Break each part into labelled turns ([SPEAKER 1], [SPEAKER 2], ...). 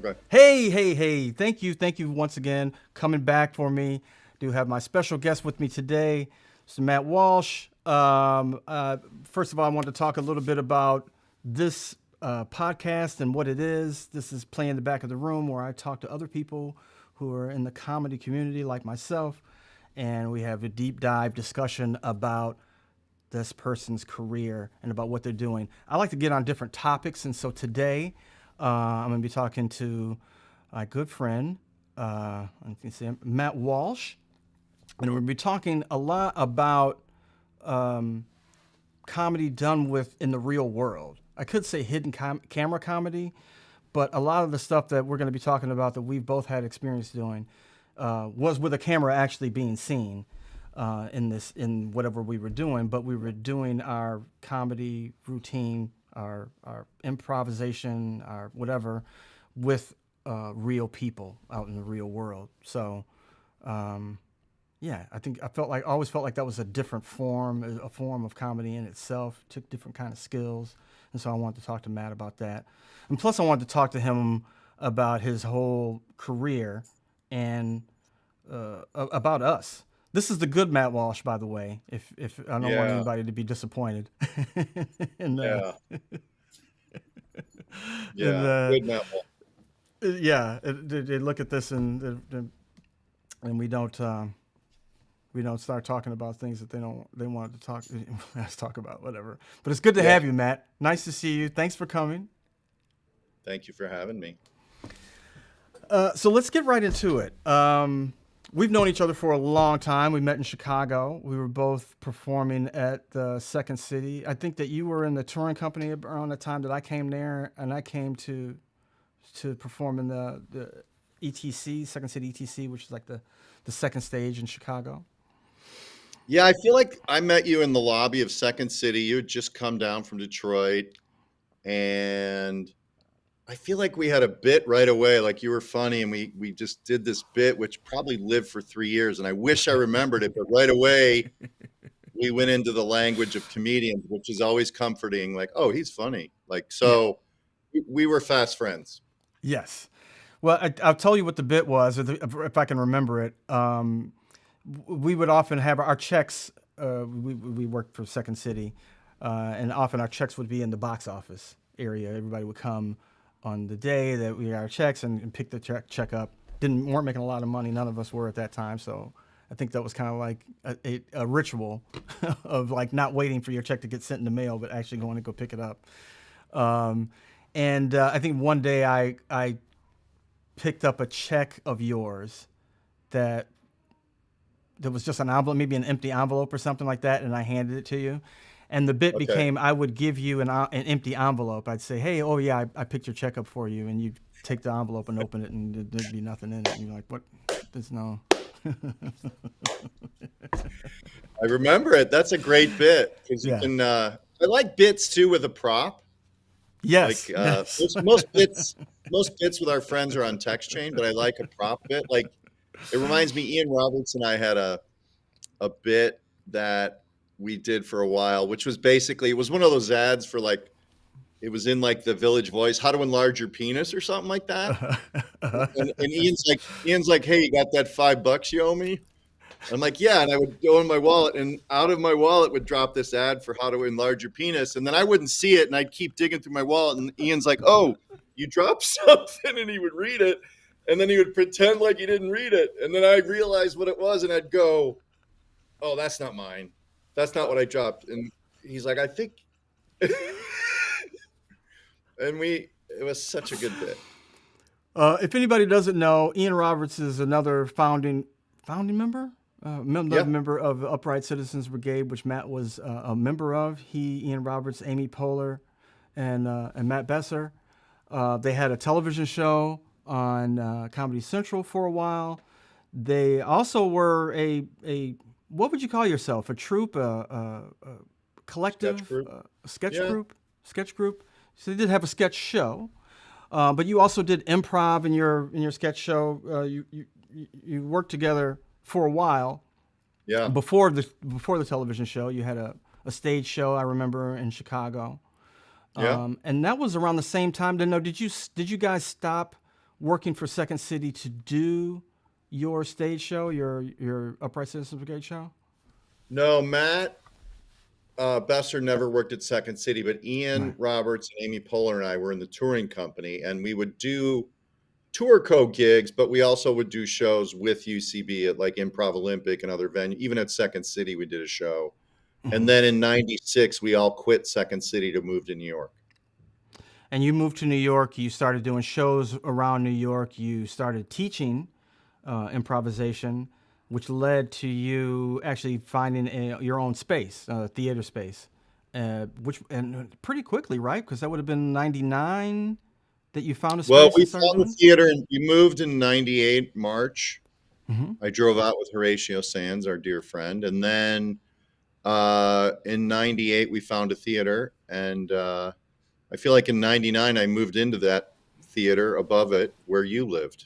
[SPEAKER 1] Okay.
[SPEAKER 2] Hey. Thank you once again coming back for me. Do have my special guest with me today, Mr. Matt Walsh. First of all, I want to talk a little bit about this podcast and what it is. This is Play in the Back of the Room, where I talk to other people who are in the comedy community like myself, and we have a deep dive discussion about this person's career and about what they're doing. I like to get on different topics, and so today I'm going to be talking to my good friend, Matt Walsh, and we're going to be talking a lot about comedy done with in the real world. I could say hidden camera comedy, but a lot of the stuff that we're going to be talking about that we've both had experience doing was with a camera actually being seen in whatever we were doing. But we were doing our comedy routine, our improvisation, our whatever, with real people out in the real world. So. Yeah, I always felt like that was a different form, a form of comedy in itself. Took different kind of skills, and so I wanted to talk to Matt about that. And plus, I wanted to talk to him about his whole career and about us. This is the good Matt Walsh, by the way. If I don't want anybody to be disappointed. and,
[SPEAKER 1] Yeah.
[SPEAKER 2] and,
[SPEAKER 1] Good Matt Walsh.
[SPEAKER 2] Yeah, they look at this and we don't start talking about things that they wanted to talk about, whatever. But it's good to have you, Matt. Nice to see you. Thanks for coming.
[SPEAKER 1] Thank you for having me.
[SPEAKER 2] So let's get right into it. We've known each other for a long time. We met in Chicago. We were both performing at the Second City. I think that you were in the touring company around the time that I came there, and I came to perform in the ETC, Second City ETC, which is like the second stage in Chicago.
[SPEAKER 1] Yeah, I feel like I met you in the lobby of Second City. You had just come down from Detroit, and I feel like we had a bit right away. Like, you were funny, and we just did this bit, which probably lived for 3 years, and I wish I remembered it. But right away, we went into the language of comedians, which is always comforting. Like, oh, he's funny. Like, so we were fast friends.
[SPEAKER 2] Yes. Well, I'll tell you what the bit was, if I can remember it. We would often have our checks. We worked for Second City, and often our checks would be in the box office area. Everybody would come on the day that we got our checks and pick the check up. Weren't making a lot of money. None of us were at that time. So I think that was kind of like a ritual of like not waiting for your check to get sent in the mail, but actually going to go pick it up. And I think one day I picked up a check of yours that was just an envelope, maybe an empty envelope or something like that, and I handed it to you. And the bit became, I would give you an empty envelope. I'd say, hey, oh yeah, I picked your check up for you, and you'd take the envelope and open it, and there'd be nothing in it. And you're like, what? There's no...
[SPEAKER 1] I remember it. That's a great bit, because you can... I like bits, too, with a prop.
[SPEAKER 2] Yes.
[SPEAKER 1] Like, most bits with our friends are on text chain, but I like a prop bit. Like, it reminds me, Ian Roberts and I had a bit that we did for a while, which was basically, it was one of those ads for like, it was in like the Village Voice, how to enlarge your penis or something like that. And Ian's like, hey, you got that $5 you owe me? I'm like, yeah. And I would go in my wallet, and out of my wallet would drop this ad for how to enlarge your penis. And then I wouldn't see it, and I'd keep digging through my wallet. And Ian's like, oh, you dropped something, and he would read it. And then he would pretend like he didn't read it. And then I'd realize what it was, and I'd go, oh, that's not mine. That's not what I dropped. And he's like, I think. And it was such a good bit.
[SPEAKER 2] If anybody doesn't know, Ian Roberts is another founding member? Member of the Upright Citizens Brigade, which Matt was a member of. He, Ian Roberts, Amy Poehler, and Matt Besser. They had a television show on Comedy Central for a while. They also were a what would you call yourself? A troupe, a collective, sketch group. So they did have a sketch show, but you also did improv in your sketch show. You worked together for a while.
[SPEAKER 1] Yeah.
[SPEAKER 2] Before the television show, you had a stage show, I remember, in Chicago.
[SPEAKER 1] Yeah.
[SPEAKER 2] And that was around the same time. Did you guys stop working for Second City to do your stage show, your Upright Citizens Brigade show?
[SPEAKER 1] No, Matt Besser never worked at Second City, but Ian
[SPEAKER 2] Right.
[SPEAKER 1] Roberts and Amy Poehler and I were in the touring company, and we would do tour gigs, but we also would do shows with UCB at like Improv Olympic and other venues. Even at Second City, we did a show. And then in 96, we all quit Second City to move to New York.
[SPEAKER 2] And you moved to New York. You started doing shows around New York. You started teaching improvisation, which led to you actually finding your own space, theater space, which and pretty quickly, right? Because that would have been 99 that you found a space.
[SPEAKER 1] Well, we
[SPEAKER 2] and started
[SPEAKER 1] found the
[SPEAKER 2] doing
[SPEAKER 1] theater and we moved in 98 March.
[SPEAKER 2] Mm-hmm.
[SPEAKER 1] I drove out with Horatio Sands, our dear friend. And then in 98, we found a theater. And I feel like in 99, I moved into that theater above it where you lived.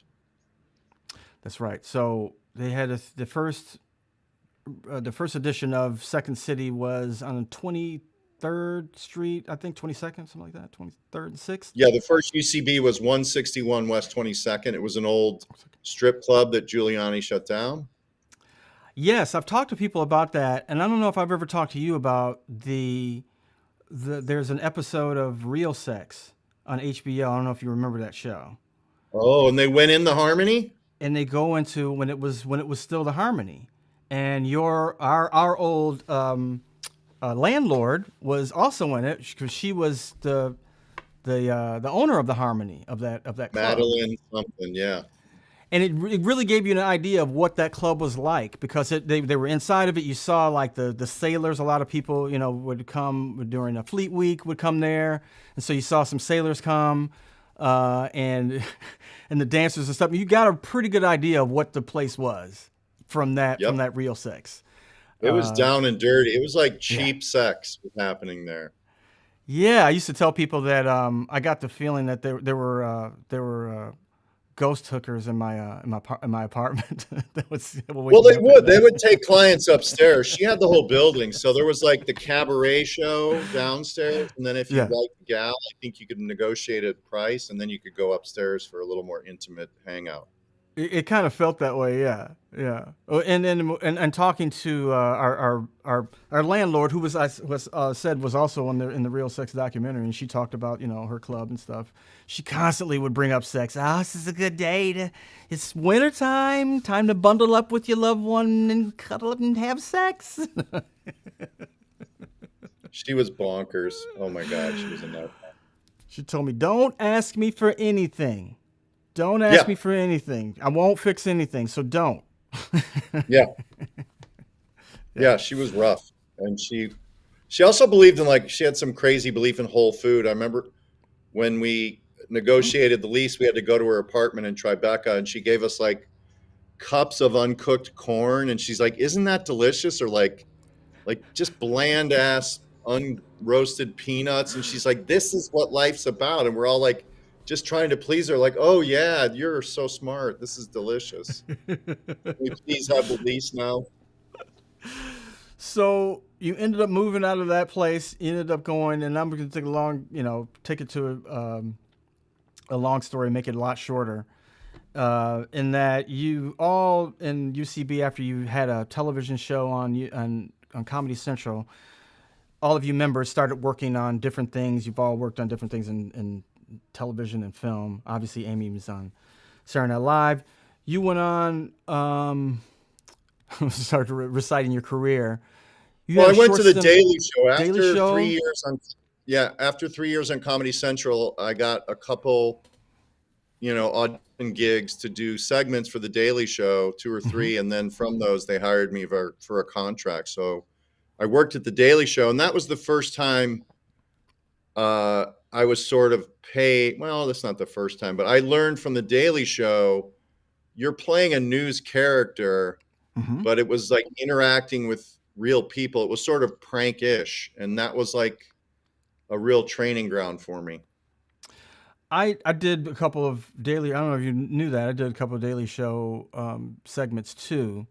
[SPEAKER 2] That's right. So they had the first edition of Second City was on 23rd Street, I think 22nd, something like that, 23rd and 6th.
[SPEAKER 1] Yeah, the first UCB was 161 West 22nd. It was an old strip club that Giuliani shut down.
[SPEAKER 2] Yes, I've talked to people about that, and I don't know if I've ever talked to you about there's an episode of Real Sex on HBO. I don't know if you remember that show.
[SPEAKER 1] Oh, and they went in the Harmony?
[SPEAKER 2] And they go into when it was still the Harmony, and our old landlord was also in it because she was the owner of the Harmony of that club.
[SPEAKER 1] Madeline something, yeah.
[SPEAKER 2] And it really gave you an idea of what that club was like because they were inside of it. You saw like the sailors. A lot of people, would come during a Fleet Week would come there, and so you saw some sailors come, and and the dancers and stuff. You got a pretty good idea of what the place was from that Real Sex.
[SPEAKER 1] It was down and dirty. It was like cheap sex was happening there.
[SPEAKER 2] Yeah, I used to tell people that I got the feeling that there were ghost hookers in my apartment. That was
[SPEAKER 1] they would take clients upstairs. She had the whole building, so there was like the cabaret show downstairs, and then if you liked the gal, I think you could negotiate a price, and then you could go upstairs for a little more intimate hangout.
[SPEAKER 2] It kind of felt that way, yeah. And talking to our landlord, who was said was also in the Real Sex documentary, and she talked about her club and stuff. She constantly would bring up sex. This is a good day it's wintertime, time to bundle up with your loved one and cuddle up and have sex.
[SPEAKER 1] She was bonkers. Oh my God, she was a nut.
[SPEAKER 2] She told me, "Don't ask me for anything. Don't ask me for anything. I won't fix anything, so don't."
[SPEAKER 1] Yeah, she was rough. And she also believed in she had some crazy belief in whole food. I remember when we negotiated the lease, we had to go to her apartment in Tribeca, and she gave us like cups of uncooked corn, and she's like, "Isn't that delicious?" Or like just bland ass unroasted peanuts, and she's like, "This is what life's about." And we're all like just trying to please her, like, "Oh yeah, you're so smart. This is delicious. Can we please have the lease now?"
[SPEAKER 2] So you ended up moving out of that place. You ended up going, and I'm going to take it to a long story, make it a lot shorter. In that you all in UCB, after you had a television show on Comedy Central, all of you members started working on different things. You've all worked on different things in television and film. Obviously, Amy was on Saturday Night Live. You went on, started reciting your career.
[SPEAKER 1] I went to the Daily Show after
[SPEAKER 2] Daily Show?
[SPEAKER 1] 3 years on. Yeah, after 3 years on Comedy Central, I got a couple, audition gigs to do segments for the Daily Show, 2 or 3, and then from those they hired me for a contract. So I worked at the Daily Show, and that was the first time I was sort of paid. Well, that's not the first time, but I learned from the Daily Show, you're playing a news character, but it was like interacting with real people. It was sort of prank-ish, and that was like a real training ground for me.
[SPEAKER 2] I did a couple of daily. I don't know if you knew that. I did a couple of Daily Show segments too.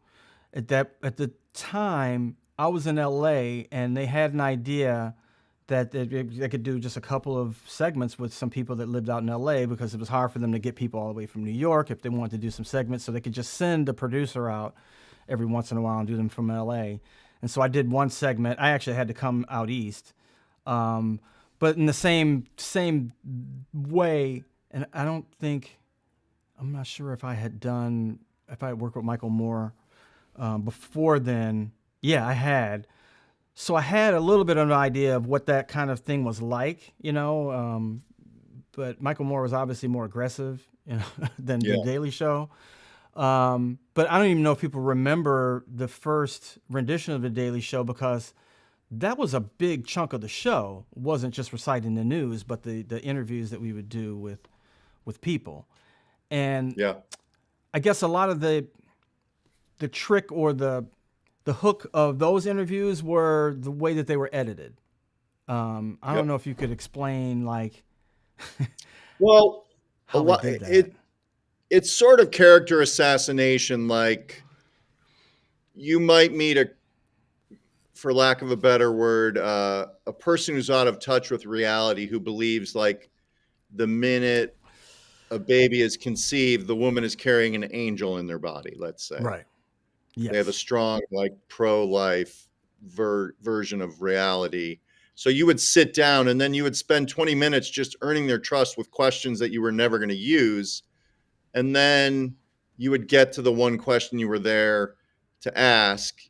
[SPEAKER 2] At the time, I was in LA, and they had an idea that they could do just a couple of segments with some people that lived out in LA because it was hard for them to get people all the way from New York if they wanted to do some segments. So they could just send a producer out every once in a while and do them from LA. And so I did one segment. I actually had to come out east, but in the same way. And I'm not sure if I had worked with Michael Moore before then. Yeah, I had. So I had a little bit of an idea of what that kind of thing was like, but Michael Moore was obviously more aggressive, than the
[SPEAKER 1] Yeah.
[SPEAKER 2] Daily Show. But I don't even know if people remember the first rendition of the Daily Show because that was a big chunk of the show. It wasn't just reciting the news, but the interviews that we would do with people. And
[SPEAKER 1] Yeah.
[SPEAKER 2] I guess a lot of the trick or the hook of those interviews were the way that they were edited. I don't
[SPEAKER 1] Yep.
[SPEAKER 2] know if you could explain like
[SPEAKER 1] Well, a
[SPEAKER 2] how they
[SPEAKER 1] lot
[SPEAKER 2] did that.
[SPEAKER 1] it's sort of character assassination. Like you might meet for lack of a better word, a person who's out of touch with reality who believes like the minute a baby is conceived, the woman is carrying an angel in their body, let's say.
[SPEAKER 2] Right.
[SPEAKER 1] They have a
[SPEAKER 2] Yes.
[SPEAKER 1] strong, like pro-life version of reality. So you would sit down and then you would spend 20 minutes just earning their trust with questions that you were never going to use. And then you would get to the one question you were there to ask,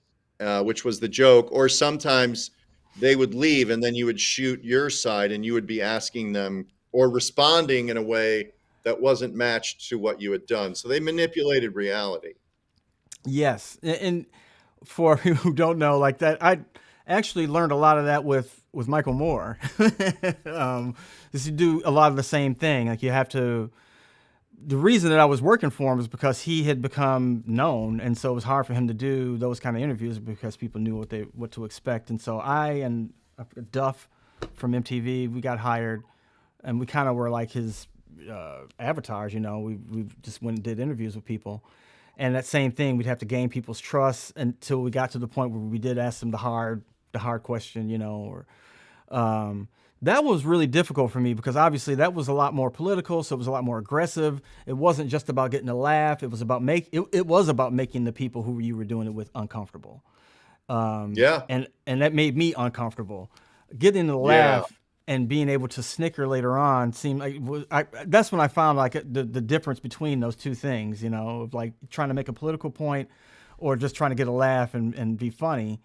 [SPEAKER 1] which was the joke. Or sometimes they would leave and then you would shoot your side and you would be asking them or responding in a way that wasn't matched to what you had done. So they manipulated reality.
[SPEAKER 2] Yes. And for people who don't know, like that, I actually learned a lot of that with Michael Moore. Is you do a lot of the same thing. Like you have to. The reason that I was working for him was because he had become known, and so it was hard for him to do those kind of interviews because people knew what to expect. And so I and Duff from MTV, we got hired, and we kind of were like his avatars. We just went and did interviews with people. And that same thing, we'd have to gain people's trust until we got to the point where we did ask them the hard question, or that was really difficult for me because obviously that was a lot more political, so it was a lot more aggressive. It wasn't just about getting a laugh; it was about making the people who you were doing it with uncomfortable.
[SPEAKER 1] Yeah.
[SPEAKER 2] And that made me uncomfortable. Getting the
[SPEAKER 1] Yeah.
[SPEAKER 2] laugh and being able to snicker later on seemed like that's when I found like the difference between those two things, of like trying to make a political point or just trying to get a laugh and be funny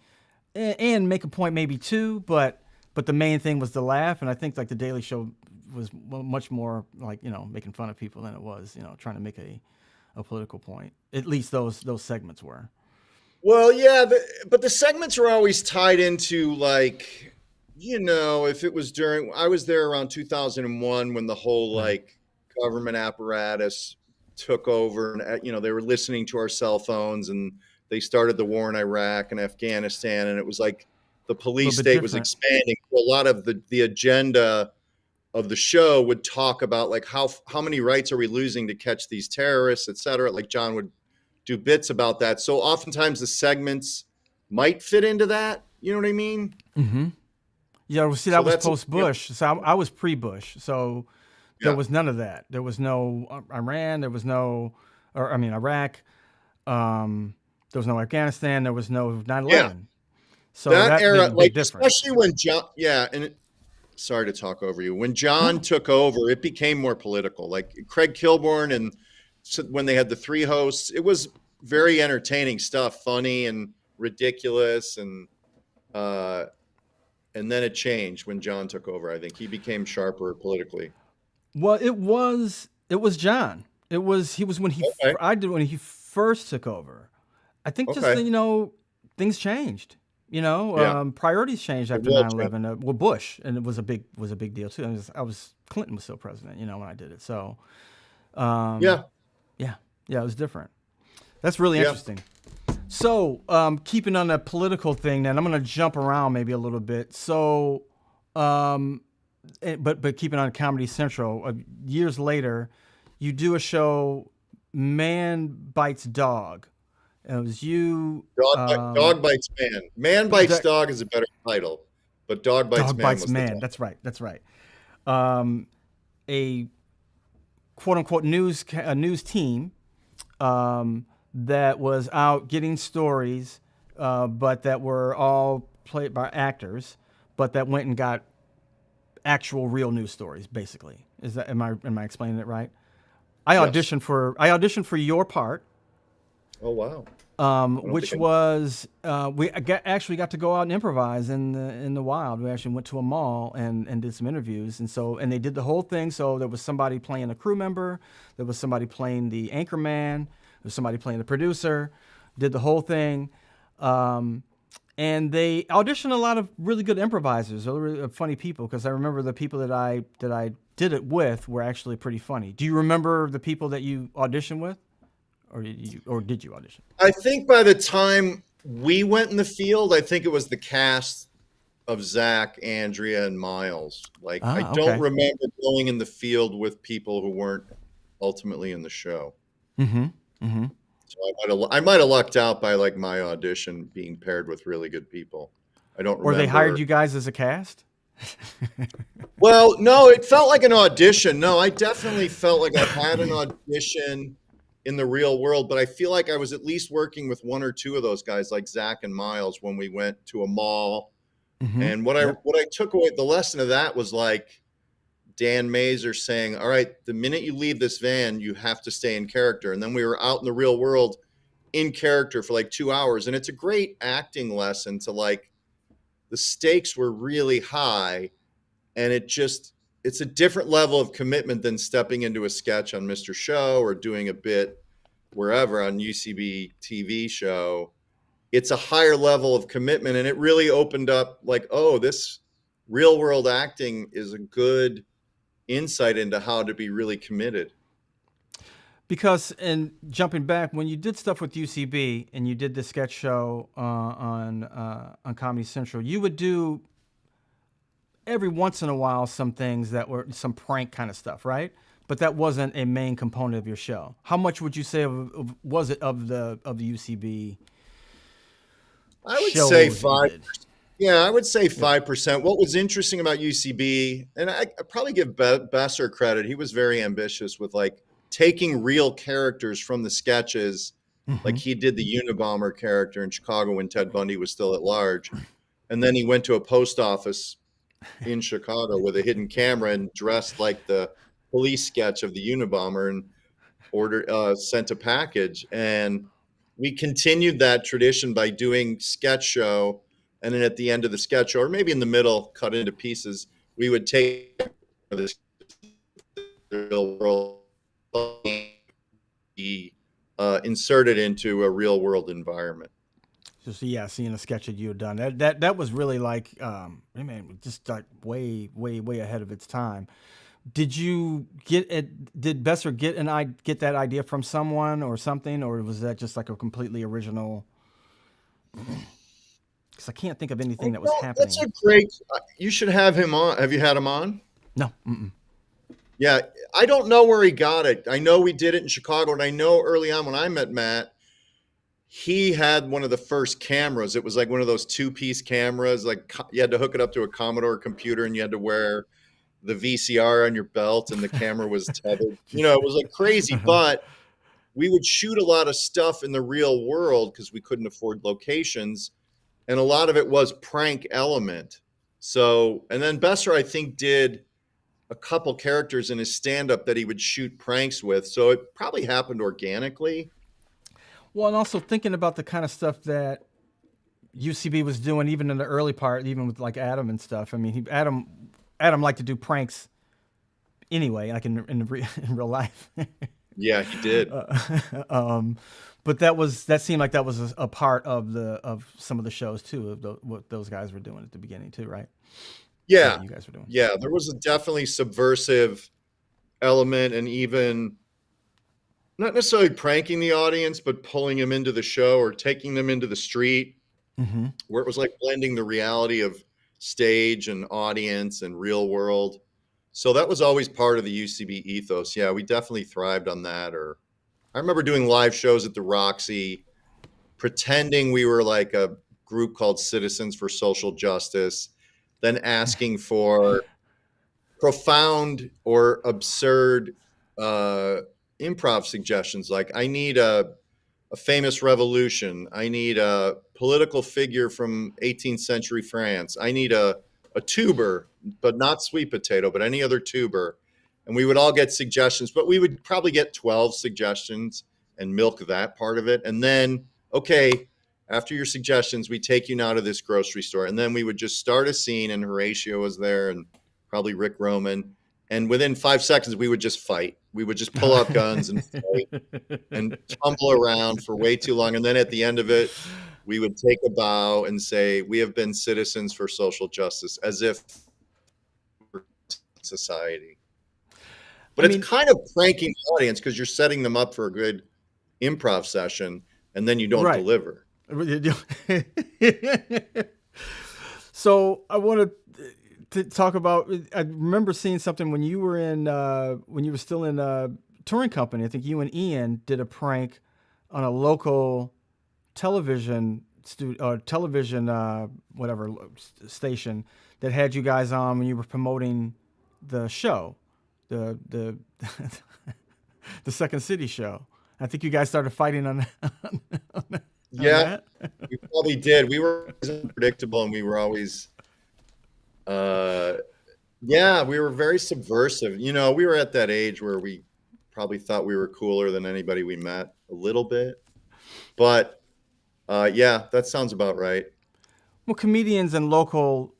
[SPEAKER 2] and make a point maybe too, but the main thing was the laugh. And I think like the Daily Show was much more like, making fun of people than it was, trying to make a political point. At least those segments were.
[SPEAKER 1] Well, yeah, but the segments were always tied into like, if it was I was there around 2001 when the whole
[SPEAKER 2] Right.
[SPEAKER 1] like government apparatus took over and, they were listening to our cell phones and they started the war in Iraq and Afghanistan. And it was like the
[SPEAKER 2] A little
[SPEAKER 1] police
[SPEAKER 2] bit
[SPEAKER 1] state was
[SPEAKER 2] different.
[SPEAKER 1] expanding. So a lot of the agenda of the show would talk about like how many rights are we losing to catch these terrorists, et cetera. Like John would do bits about that. So oftentimes the segments might fit into that. You know what I mean?
[SPEAKER 2] Mm-hmm. Yeah, well, see,
[SPEAKER 1] So
[SPEAKER 2] that was
[SPEAKER 1] that's
[SPEAKER 2] post-Bush. So I was pre-Bush. So there
[SPEAKER 1] yeah,
[SPEAKER 2] was none of that. There was no Iran. There was no, or I mean, Iraq. There was no Afghanistan. There was no
[SPEAKER 1] yeah.
[SPEAKER 2] 9/11. So
[SPEAKER 1] That
[SPEAKER 2] that made
[SPEAKER 1] era,
[SPEAKER 2] a
[SPEAKER 1] like
[SPEAKER 2] big difference.
[SPEAKER 1] especially when John, yeah, and sorry to talk over you. When John
[SPEAKER 2] No.
[SPEAKER 1] took over, it became more political. Like Craig Kilborn and when they had the three hosts, it was very entertaining stuff, funny and ridiculous, uh, and then it changed when John took over. I think he became sharper politically.
[SPEAKER 2] Well, it was John. He was when
[SPEAKER 1] Okay,
[SPEAKER 2] I did when he first took over. I think just
[SPEAKER 1] okay,
[SPEAKER 2] things changed.
[SPEAKER 1] yeah,
[SPEAKER 2] Priorities changed
[SPEAKER 1] the
[SPEAKER 2] after
[SPEAKER 1] world changed.
[SPEAKER 2] 9/11. Well, Bush, and it was a big deal too. Clinton was still president, when I did it. So
[SPEAKER 1] Yeah,
[SPEAKER 2] yeah, it was different. That's really
[SPEAKER 1] yeah,
[SPEAKER 2] interesting. So keeping on that political thing, then I'm going to jump around maybe a little bit. So, but keeping on Comedy Central, years later, you do a show, Man Bites Dog. And it was you.
[SPEAKER 1] dog bites man. Man bites
[SPEAKER 2] That,
[SPEAKER 1] dog is a better title, but Dog Bites
[SPEAKER 2] Dog
[SPEAKER 1] Man
[SPEAKER 2] bites
[SPEAKER 1] was the
[SPEAKER 2] man.
[SPEAKER 1] top.
[SPEAKER 2] That's right. That's right. A quote unquote a news team that was out getting stories, but that were all played by actors, but that went and got actual real news stories. Basically, is that am I explaining it right?
[SPEAKER 1] Yes.
[SPEAKER 2] I auditioned for your part,
[SPEAKER 1] Oh wow. I don't
[SPEAKER 2] which
[SPEAKER 1] think
[SPEAKER 2] was actually got to go out and improvise in the wild. We actually went to a mall and did some interviews, and they did the whole thing. So there was somebody playing a crew member, there was somebody playing the anchor man, there was somebody playing the producer, did the whole thing. And they auditioned a lot of really good improvisers, really funny people. Because I remember the people that I did it with were actually pretty funny. Do you remember the people that you auditioned with? Or did you audition?
[SPEAKER 1] I think by the time we went in the field, I think it was the cast of Zach, Andrea, and Miles. Like I
[SPEAKER 2] Ah,
[SPEAKER 1] don't
[SPEAKER 2] okay.
[SPEAKER 1] remember going in the field with people who weren't ultimately in the show.
[SPEAKER 2] Mm-hmm. Mm-hmm.
[SPEAKER 1] So I might have lucked out by like my audition being paired with really good people. I don't
[SPEAKER 2] Or they hired
[SPEAKER 1] remember.
[SPEAKER 2] you guys as a cast?
[SPEAKER 1] Well, no, it felt like an audition. No, I definitely felt like I had an audition in the real world, but I feel like I was at least working with one or two of those guys, like Zach and Miles, when we went to a mall.
[SPEAKER 2] Mm-hmm.
[SPEAKER 1] And what I
[SPEAKER 2] Yep.
[SPEAKER 1] what I took away, the lesson of that was like Dan Mazer saying, "All right, the minute you leave this van, you have to stay in character." And then we were out in the real world in character for like 2 hours, and it's a great acting lesson to like the stakes were really high, and it's a different level of commitment than stepping into a sketch on Mr. Show or doing a bit wherever on UCB TV show. It's a higher level of commitment, and it really opened up like, oh, this real world acting is a good insight into how to be really committed.
[SPEAKER 2] Because, and jumping back, when you did stuff with UCB and you did the sketch show on Comedy Central, you would do every once in a while some things that were some prank kind of stuff, right? But that wasn't a main component of your show. How much would you say was it of the UCB
[SPEAKER 1] I would say
[SPEAKER 2] shows that you
[SPEAKER 1] five.
[SPEAKER 2] did?
[SPEAKER 1] Yeah, I would say
[SPEAKER 2] Yeah.
[SPEAKER 1] 5%. What was interesting about UCB, and I probably give Besser credit, he was very ambitious with like taking real characters from the sketches. Like
[SPEAKER 2] Mm-hmm.
[SPEAKER 1] he did the Unabomber character in Chicago when Ted Bundy was still at large. And then he went to a post office in Chicago with a hidden camera and dressed like the police sketch of the Unabomber and sent a package. And we continued that tradition by doing sketch show, and then at the end of the sketch show, or maybe in the middle, cut into pieces, we would take this real world, insert it into a real world environment.
[SPEAKER 2] Just yeah, seeing a sketch that you had done that was really like man, just like way ahead of its time. Did you get it? Did Besser get that idea from someone or something, or was that just like a completely original? Because I can't think of anything that was
[SPEAKER 1] That's
[SPEAKER 2] happening.
[SPEAKER 1] a great. You should have him on. Have you had him on?
[SPEAKER 2] No. Mm-mm.
[SPEAKER 1] Yeah, I don't know where he got it. I know we did it in Chicago, and I know early on when I met Matt, he had one of the first cameras. It was like one of those two-piece cameras. Like you had to hook it up to a Commodore computer, and you had to wear the VCR on your belt, and the camera was tethered. You know, it was like crazy.
[SPEAKER 2] Uh-huh.
[SPEAKER 1] But we would shoot a lot of stuff in the real world because we couldn't afford locations, and a lot of it was prank element. So, and then Besser, I think, did a couple characters in his stand-up that he would shoot pranks with. So it probably happened organically.
[SPEAKER 2] Well, and also thinking about the kind of stuff that UCB was doing, even in the early part, even with like Adam and stuff. I mean, Adam liked to do pranks anyway, like in real life.
[SPEAKER 1] Yeah, he did.
[SPEAKER 2] um, but that seemed like that was a part of some of the shows too, of what those guys were doing at the beginning too, right? Or that
[SPEAKER 1] Yeah.
[SPEAKER 2] you guys were doing.
[SPEAKER 1] Yeah, there was a definitely subversive element, and even not necessarily pranking the audience, but pulling them into the show or taking them into the street
[SPEAKER 2] Mm-hmm.
[SPEAKER 1] where it was like blending the reality of stage and audience and real world. So that was always part of the UCB ethos. Yeah, we definitely thrived on that. Or I remember doing live shows at the Roxy, pretending we were like a group called Citizens for Social Justice. than asking for profound or absurd uh, improv suggestions. Like, I need a famous revolution. I need a political figure from 18th century France. I need a tuber, but not sweet potato, but any other tuber. And we would all get suggestions, but we would probably get 12 suggestions and milk that part of it. And then, okay, after your suggestions, we take you now to this grocery store. And then we would just start a scene, and Horatio was there and probably Rick Roman. And within 5 seconds, we would just fight. We would just pull out guns and fight and tumble around for way too long. And then at the end of it, we would take a bow and say, we have been citizens for social justice, as if we're society. But
[SPEAKER 2] I
[SPEAKER 1] it's
[SPEAKER 2] mean,
[SPEAKER 1] kind of pranking the audience because you're setting them up for a good improv session and then you don't
[SPEAKER 2] right.
[SPEAKER 1] deliver.
[SPEAKER 2] So I wanted to talk about. I remember seeing something when you were still in touring company. I think you and Ian did a prank on a local television whatever station that had you guys on when you were promoting the show, the the Second City show. I think you guys started fighting on
[SPEAKER 1] Yeah,
[SPEAKER 2] that.
[SPEAKER 1] we probably did. We were unpredictable and we were always, uh, yeah, we were very subversive. You know, we were at that age where we probably thought we were cooler than anybody we met a little bit. But yeah, that sounds about right.
[SPEAKER 2] Well, comedians and local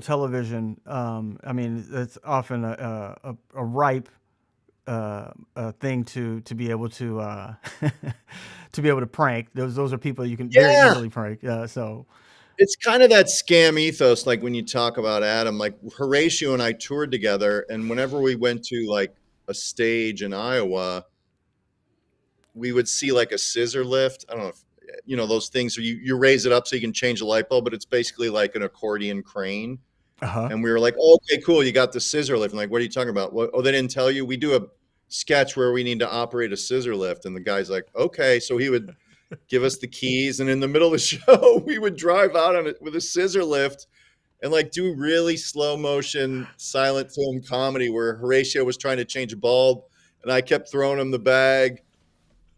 [SPEAKER 2] television. I mean, it's often a ripe thing to be able to to be able to prank. Those are people you can very
[SPEAKER 1] Yeah,
[SPEAKER 2] easily prank. So
[SPEAKER 1] it's kind of that scam ethos. Like when you talk about Adam, like Horatio and I toured together, and whenever we went to like a stage in Iowa, we would see like a scissor lift. I don't know if you know those things where you raise it up so you can change a light bulb, but it's basically like an accordion crane.
[SPEAKER 2] uh huh.
[SPEAKER 1] And we were like, oh, okay, cool. You got the scissor lift. I'm like, what are you talking about? What, oh, they didn't tell you? We do a sketch where we need to operate a scissor lift. And the guy's like, okay. So he would give us the keys. And in the middle of the show, we would drive out on it with a scissor lift and like do really slow motion silent film comedy where Horatio was trying to change a bulb and I kept throwing him the bag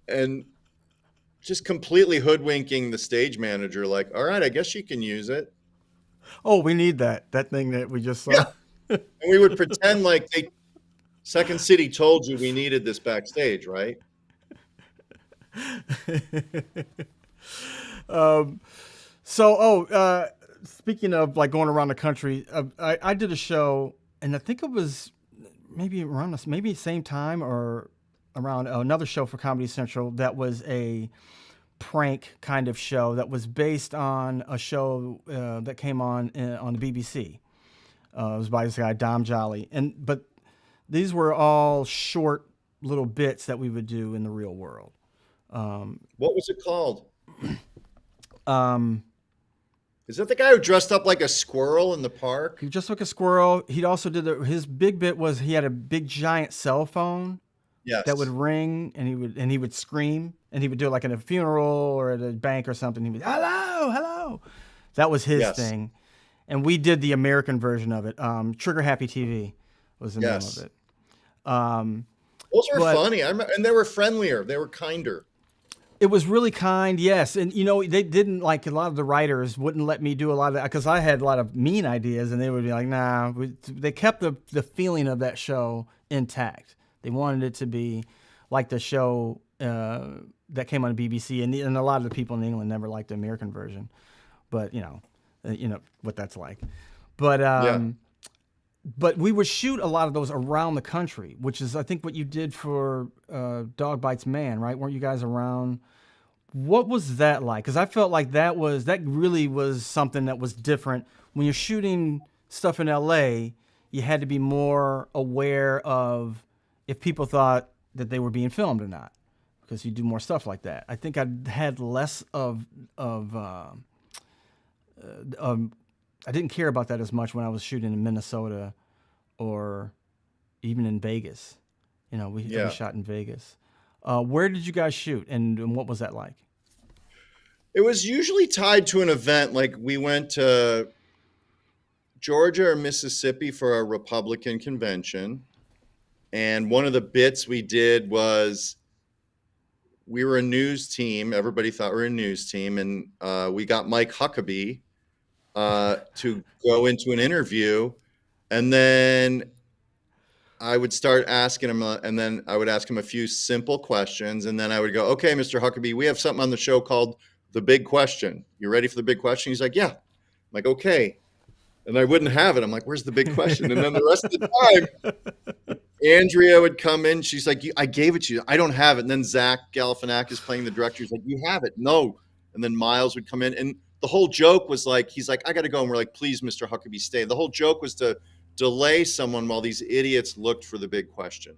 [SPEAKER 1] and just completely hoodwinking the stage manager. Like, all right, I guess you can use it.
[SPEAKER 2] Oh, we need that thing that we just
[SPEAKER 1] Yeah.
[SPEAKER 2] saw.
[SPEAKER 1] And we would pretend like Second City told you we needed this backstage, right?
[SPEAKER 2] um, so speaking of like going around the country, I did a show, and I think it was maybe around this, maybe same time or around another show for Comedy Central that was a prank kind of show that was based on a show that came on the BBC. It was by this guy Dom Jolly, but these were all short little bits that we would do in the real world.
[SPEAKER 1] What was it called?
[SPEAKER 2] Um,
[SPEAKER 1] Is that the guy who dressed up like a squirrel in the park?
[SPEAKER 2] he just took a squirrel. He also did his big bit was he had a big giant cell phone that would
[SPEAKER 1] Yes.
[SPEAKER 2] ring, and he would scream, and he would do it like in a funeral or at a bank or something. He would hello, hello. That was his
[SPEAKER 1] Yes.
[SPEAKER 2] thing, and we did the American version of it. Trigger Happy TV was the name of
[SPEAKER 1] Yes.
[SPEAKER 2] it.
[SPEAKER 1] Those were
[SPEAKER 2] But
[SPEAKER 1] funny. And they were friendlier. They were kinder.
[SPEAKER 2] it was really kind, yes. And they didn't, like, a lot of the writers wouldn't let me do a lot of that because I had a lot of mean ideas, and they would be like, nah. They kept the feeling of that show intact. They wanted it to be like the show that came on BBC, and a lot of the people in England never liked the American version. But you know what that's like. But
[SPEAKER 1] Yeah.
[SPEAKER 2] but we would shoot a lot of those around the country, which is I think what you did for Dog Bites Man, right? Weren't you guys around? What was that like? Because I felt like that really was something that was different. When you're shooting stuff in LA, you had to be more aware of if people thought that they were being filmed or not, because you do more stuff like that. I think I had less of I didn't care about that as much when I was shooting in Minnesota or even in Vegas. We
[SPEAKER 1] Yeah.
[SPEAKER 2] shot in Vegas. Where did you guys shoot, and what was that like?
[SPEAKER 1] It was usually tied to an event. Like we went to Georgia or Mississippi for a Republican convention. And one of the bits we did was we were a news team. Everybody thought we were a news team. And we got Mike Huckabee to go into an interview. And then I would start asking him, and then I would ask him a few simple questions. And then I would go, okay, Mr. Huckabee, we have something on the show called The Big Question. You ready for the big question? He's like, yeah. I'm like, okay. And I wouldn't have it. I'm like, where's the big question? And then the rest of the time, Andrea would come in. She's like, I gave it to you. I don't have it. And then Zach Galifianakis playing the director. He's like, you have it. No. And then Miles would come in. And the whole joke was like, he's like, I got to go. And we're like, please, Mr. Huckabee, stay. The whole joke was to delay someone while these idiots looked for the big question.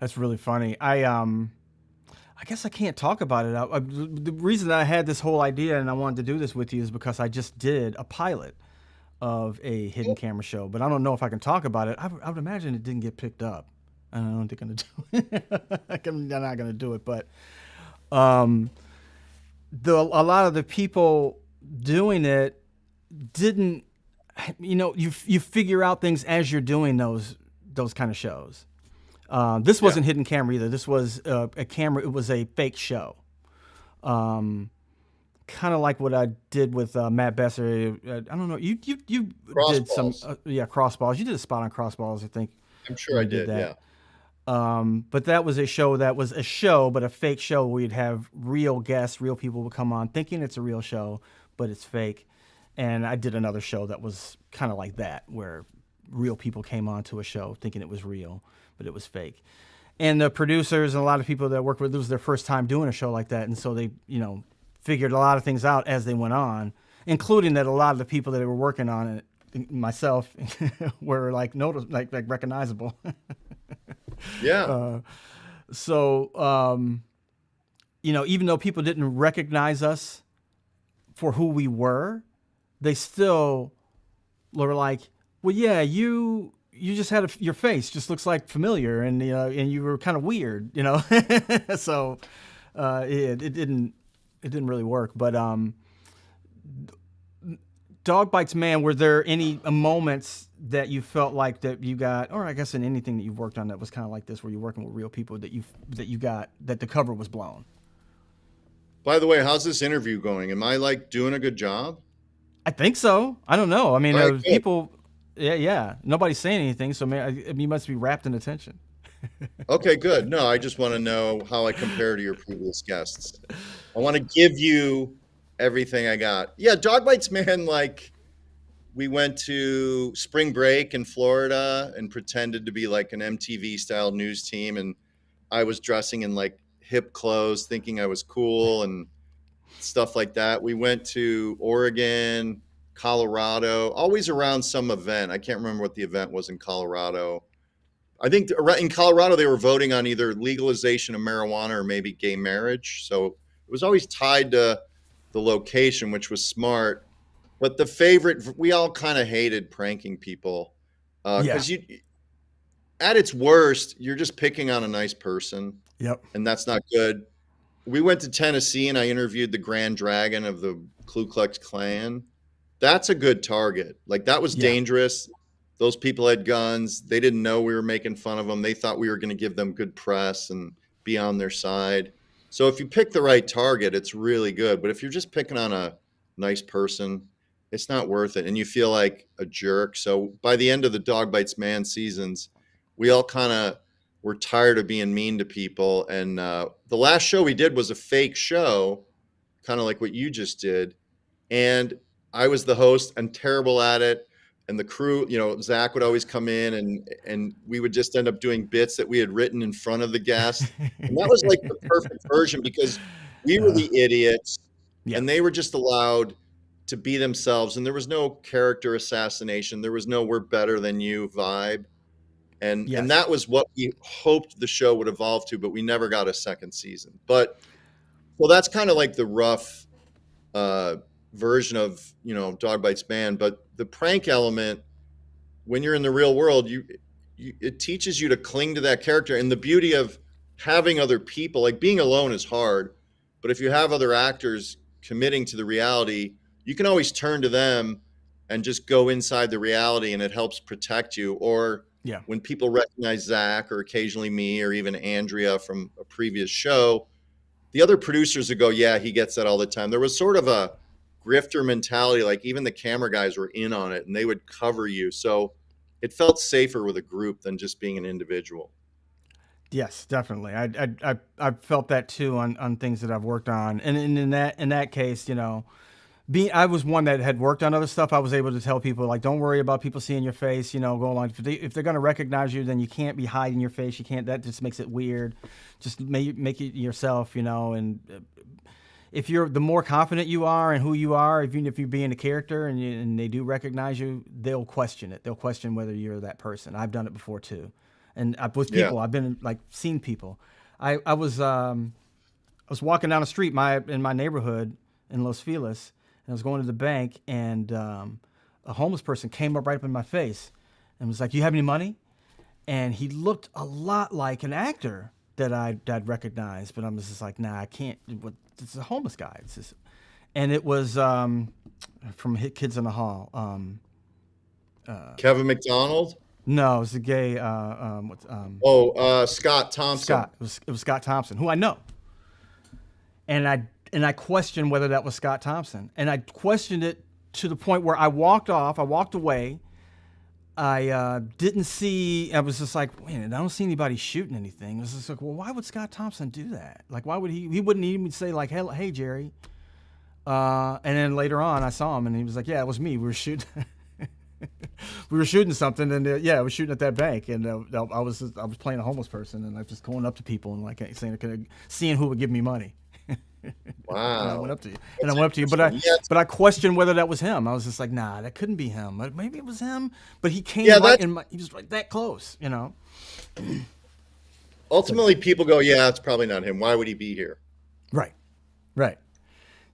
[SPEAKER 2] That's really funny. I guess I can't talk about it. The reason that I had this whole idea and I wanted to do this with you is because I just did a pilot of a hidden camera show, but I don't know if I can talk about it. I would imagine it didn't get picked up. I don't think I'm gonna do it. I'm not gonna do it, but a lot of the people doing it didn't. You figure out things as you're doing those kind of shows. This wasn't hidden camera either. This was a camera. It was a fake show. Kind of like what I did with Matt Besser. I don't know. You did some crossballs. You did a spot on crossballs, I think.
[SPEAKER 1] I'm sure I did that.
[SPEAKER 2] Yeah. But that was a show but a fake show where you'd have real guests, real people would come on thinking it's a real show, but it's fake. And I did another show that was kind of like that, where real people came on to a show thinking it was real, but it was fake. And the producers and a lot of people that worked with, it was their first time doing a show like that. And so they, figured a lot of things out as they went on, including that a lot of the people that were working on it, myself, were like recognizable.
[SPEAKER 1] Yeah.
[SPEAKER 2] Even though people didn't recognize us for who we were, they still were like, well, yeah, you just had your face just looks like familiar, and and you were kind of weird, so it didn't really work. But Dog Bites Man, were there any moments that you felt like that you got, or I guess in anything that you've worked on that was kind of like this, where you're working with real people that you got, that the cover was blown?
[SPEAKER 1] By the way, how's this interview going? Am I doing a good job?
[SPEAKER 2] I think so. I don't know. I mean,
[SPEAKER 1] right,
[SPEAKER 2] people, yeah. Nobody's saying anything, so you must be wrapped in attention.
[SPEAKER 1] Okay, good. No, I just want to know how I compare to your previous guests. I want to give you everything I got. Yeah, Dog Bites Man, we went to spring break in Florida and pretended to be like an MTV style news team. And I was dressing in hip clothes, thinking I was cool and stuff like that. We went to Oregon, Colorado, always around some event. I can't remember what the event was in Colorado. I think in Colorado, they were voting on either legalization of marijuana or maybe gay marriage. So it was always tied to the location, which was smart. But the favorite, we all kind of hated pranking people because at its worst, you're just picking on a nice person.
[SPEAKER 2] Yep.
[SPEAKER 1] And that's not good. We went to Tennessee and I interviewed the Grand Dragon of the Ku Klux Klan. That's a good target. That was dangerous. Those people had guns. They didn't know we were making fun of them. They thought we were going to give them good press and be on their side. So if you pick the right target, it's really good. But if you're just picking on a nice person, it's not worth it. And you feel like a jerk. So by the end of the Dog Bites Man seasons, we all kind of were tired of being mean to people. And the last show we did was a fake show, kind of like what you just did. And I was the host. I'm terrible at it. And the crew, Zach would always come in and we would just end up doing bits that we had written in front of the guest. And that was the perfect version because we were the idiots and they were just allowed to be themselves. And there was no character assassination. There was no we're better than you vibe. And that was what we hoped the show would evolve to, but we never got a second season. But well, that's kind of the rough version of Dog Bites Man. But the prank element, when you're in the real world, it teaches you to cling to that character. And the beauty of having other people, being alone is hard, but if you have other actors committing to the reality, you can always turn to them and just go inside the reality, and it helps protect you. Or
[SPEAKER 2] Yeah.
[SPEAKER 1] when people recognize Zach or occasionally me or even Andrea from a previous show, the other producers would go, yeah, he gets that all the time. There was sort of a grifter mentality. Like even the camera guys were in on it and they would cover you. So it felt safer with a group than just being an individual.
[SPEAKER 2] Yes, definitely. I felt that too on things that I've worked on, and in that case, you know, I was one that had worked on other stuff. I was able to tell people like, don't worry about people seeing your face. You know, go along. If they're going to recognize you, then you can't be hiding your face. You can't. That just makes it weird. Just make it yourself. You know, and if you're the more confident you are in who you are, even if you're being a character and they do recognize you, they'll question it. They'll question whether you're that person. I've done it before too. And with people,
[SPEAKER 1] Yeah.
[SPEAKER 2] I've been like seen people. I was walking down the street in my neighborhood in Los Feliz, and I was going to the bank, and a homeless person came up right up in my face, and was like, "You have any money?" And he looked a lot like an actor that I'd recognized, but I was just like, "Nah, I can't. It's a homeless guy." And it was from Kids in the Hall.
[SPEAKER 1] Kevin McDonald.
[SPEAKER 2] No, it was a gay.
[SPEAKER 1] Scott Thompson.
[SPEAKER 2] Scott. It was Scott Thompson, who I know. And I questioned whether that was Scott Thompson, and I questioned it to the point where I walked away. I didn't see. I was just like, wait, I don't see anybody shooting anything. I was just like, well, why would Scott Thompson do that? Like, why would he? He wouldn't even say like, hey, Jerry. And then later on, I saw him, and he was like, yeah, it was me. We were shooting. We were shooting something, and I was shooting at that bank, and I was playing a homeless person, and I was just going up to people and like seeing who would give me money.
[SPEAKER 1] Wow.
[SPEAKER 2] And I went up to you, but I questioned whether that was him. I was just like, nah, that couldn't be him. Maybe it was him, but he came he was right that close, you know.
[SPEAKER 1] Ultimately, people go, yeah, it's probably not him. Why would he be here?
[SPEAKER 2] Right.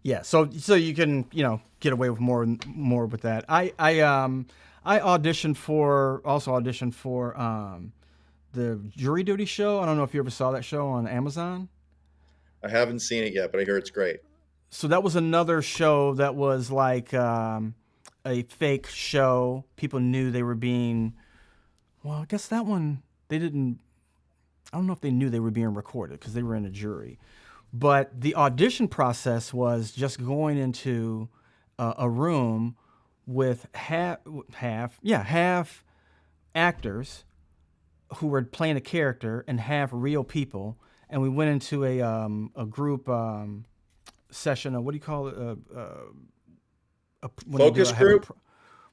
[SPEAKER 2] Yeah, so you can, you know, get away with more with that. I auditioned for the Jury Duty show. I don't know if you ever saw that show on Amazon.
[SPEAKER 1] I haven't seen it yet, but I hear it's great.
[SPEAKER 2] So that was another show that was like a fake show. People knew they were being, well, I guess that one they didn't. I don't know if they knew they were being recorded because they were in a jury. But the audition process was just going into a room with half actors who were playing a character and half real people, and we went into a group session. What do you call it?
[SPEAKER 1] Focus group.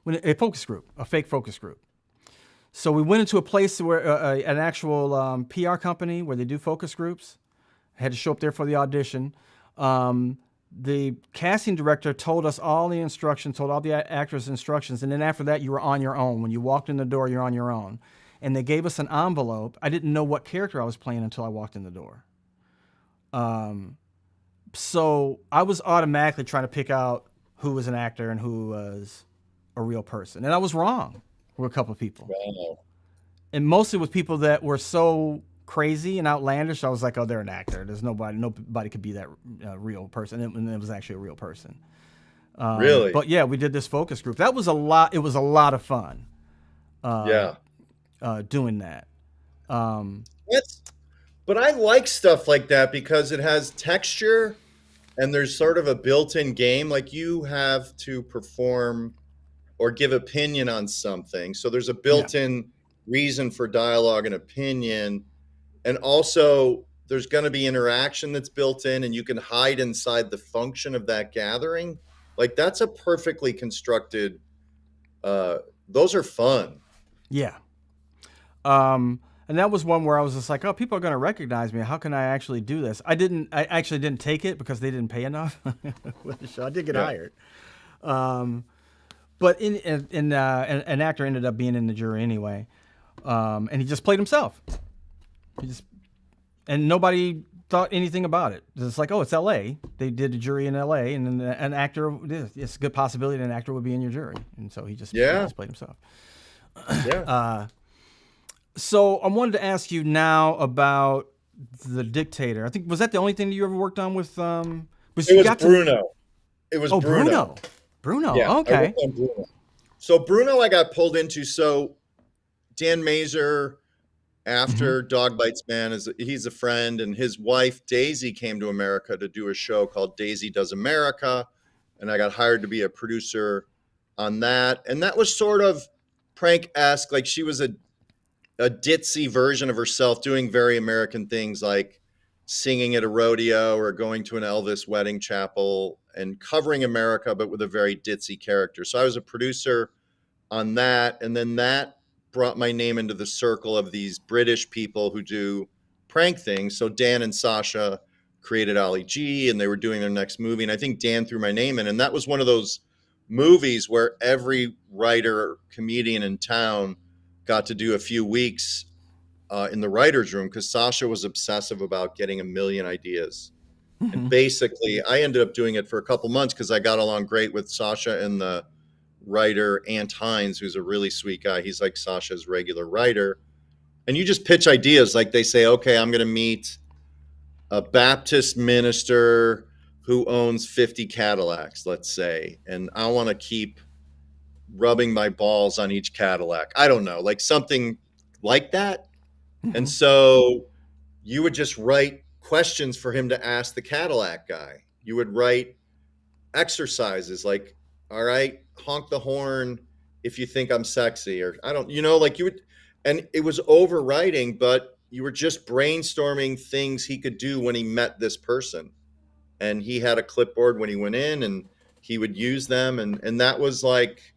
[SPEAKER 2] A focus group, a fake focus group. So we went into a place where an actual PR company where they do focus groups. I had to show up there for the audition. The casting director told us all the instructions, told all the actors instructions, and then after that, you were on your own. When you walked in the door, you're on your own. And they gave us an envelope. I didn't know what character I was playing until I walked in the door. So I was automatically trying to pick out who was an actor and who was a real person. And I was wrong with a couple of people.
[SPEAKER 1] Wow.
[SPEAKER 2] And mostly with people that were so crazy and outlandish. I was like, oh, they're an actor. There's nobody could be that real person. And it was actually a real person.
[SPEAKER 1] Really?
[SPEAKER 2] But yeah, we did this focus group. That was a lot. It was a lot of fun. Doing that.
[SPEAKER 1] But I like stuff like that because it has texture and there's sort of a built-in game. Like you have to perform or give opinion on something. So there's a built-in reason for dialogue and opinion. And also there's going to be interaction that's built in, and you can hide inside the function of that gathering. Like that's a perfectly constructed, those are fun.
[SPEAKER 2] Yeah. And that was one where I was just like, oh, people are going to recognize me. How can I actually do this? I actually didn't take it because they didn't pay enough with the show. I did get hired. But an actor ended up being in the jury anyway. And he just played himself. And nobody thought anything about it. It's like, oh, it's L.A. They did a jury in L.A. and then an actor, it's a good possibility that an actor would be in your jury. And so he just played himself.
[SPEAKER 1] Yeah.
[SPEAKER 2] So I wanted to ask you now about the Dictator. I think, was that the only thing that you ever worked on with?
[SPEAKER 1] It was Bruno. It was Bruno.
[SPEAKER 2] Bruno.
[SPEAKER 1] Yeah,
[SPEAKER 2] Okay.
[SPEAKER 1] I worked on Bruno. So Bruno, I got pulled into. So Dan Mazer,
[SPEAKER 2] Mm-hmm.
[SPEAKER 1] after Dog Bites Man, he's a friend, and his wife Daisy came to America to do a show called Daisy Does America, and I got hired to be a producer on that, and that was sort of prank-esque. Like she was a ditzy version of herself, doing very American things like singing at a rodeo or going to an Elvis wedding chapel and covering America, but with a very ditzy character. So I was a producer on that. And then that brought my name into the circle of these British people who do prank things. So Dan and Sasha created Ollie G, and they were doing their next movie. And I think Dan threw my name in. And that was one of those movies where every writer or comedian in town got to do a few weeks in the writer's room because Sasha was obsessive about getting a million ideas. And
[SPEAKER 2] Mm-hmm.
[SPEAKER 1] basically, I ended up doing it for a couple months because I got along great with Sasha and the writer Ant Hines, who's a really sweet guy. He's like Sasha's regular writer. And you just pitch ideas. Like they say, okay, I'm going to meet a Baptist minister who owns 50 Cadillacs, let's say. And I want to keep rubbing my balls on each Cadillac. I don't know, like something like that. And
[SPEAKER 2] Mm-hmm.
[SPEAKER 1] so you would just write questions for him to ask the Cadillac guy. You would write exercises like, all right, honk the horn if you think I'm sexy, or I don't, like you would, and it was overwriting, but you were just brainstorming things he could do when he met this person. And he had a clipboard when he went in and he would use them. And that was like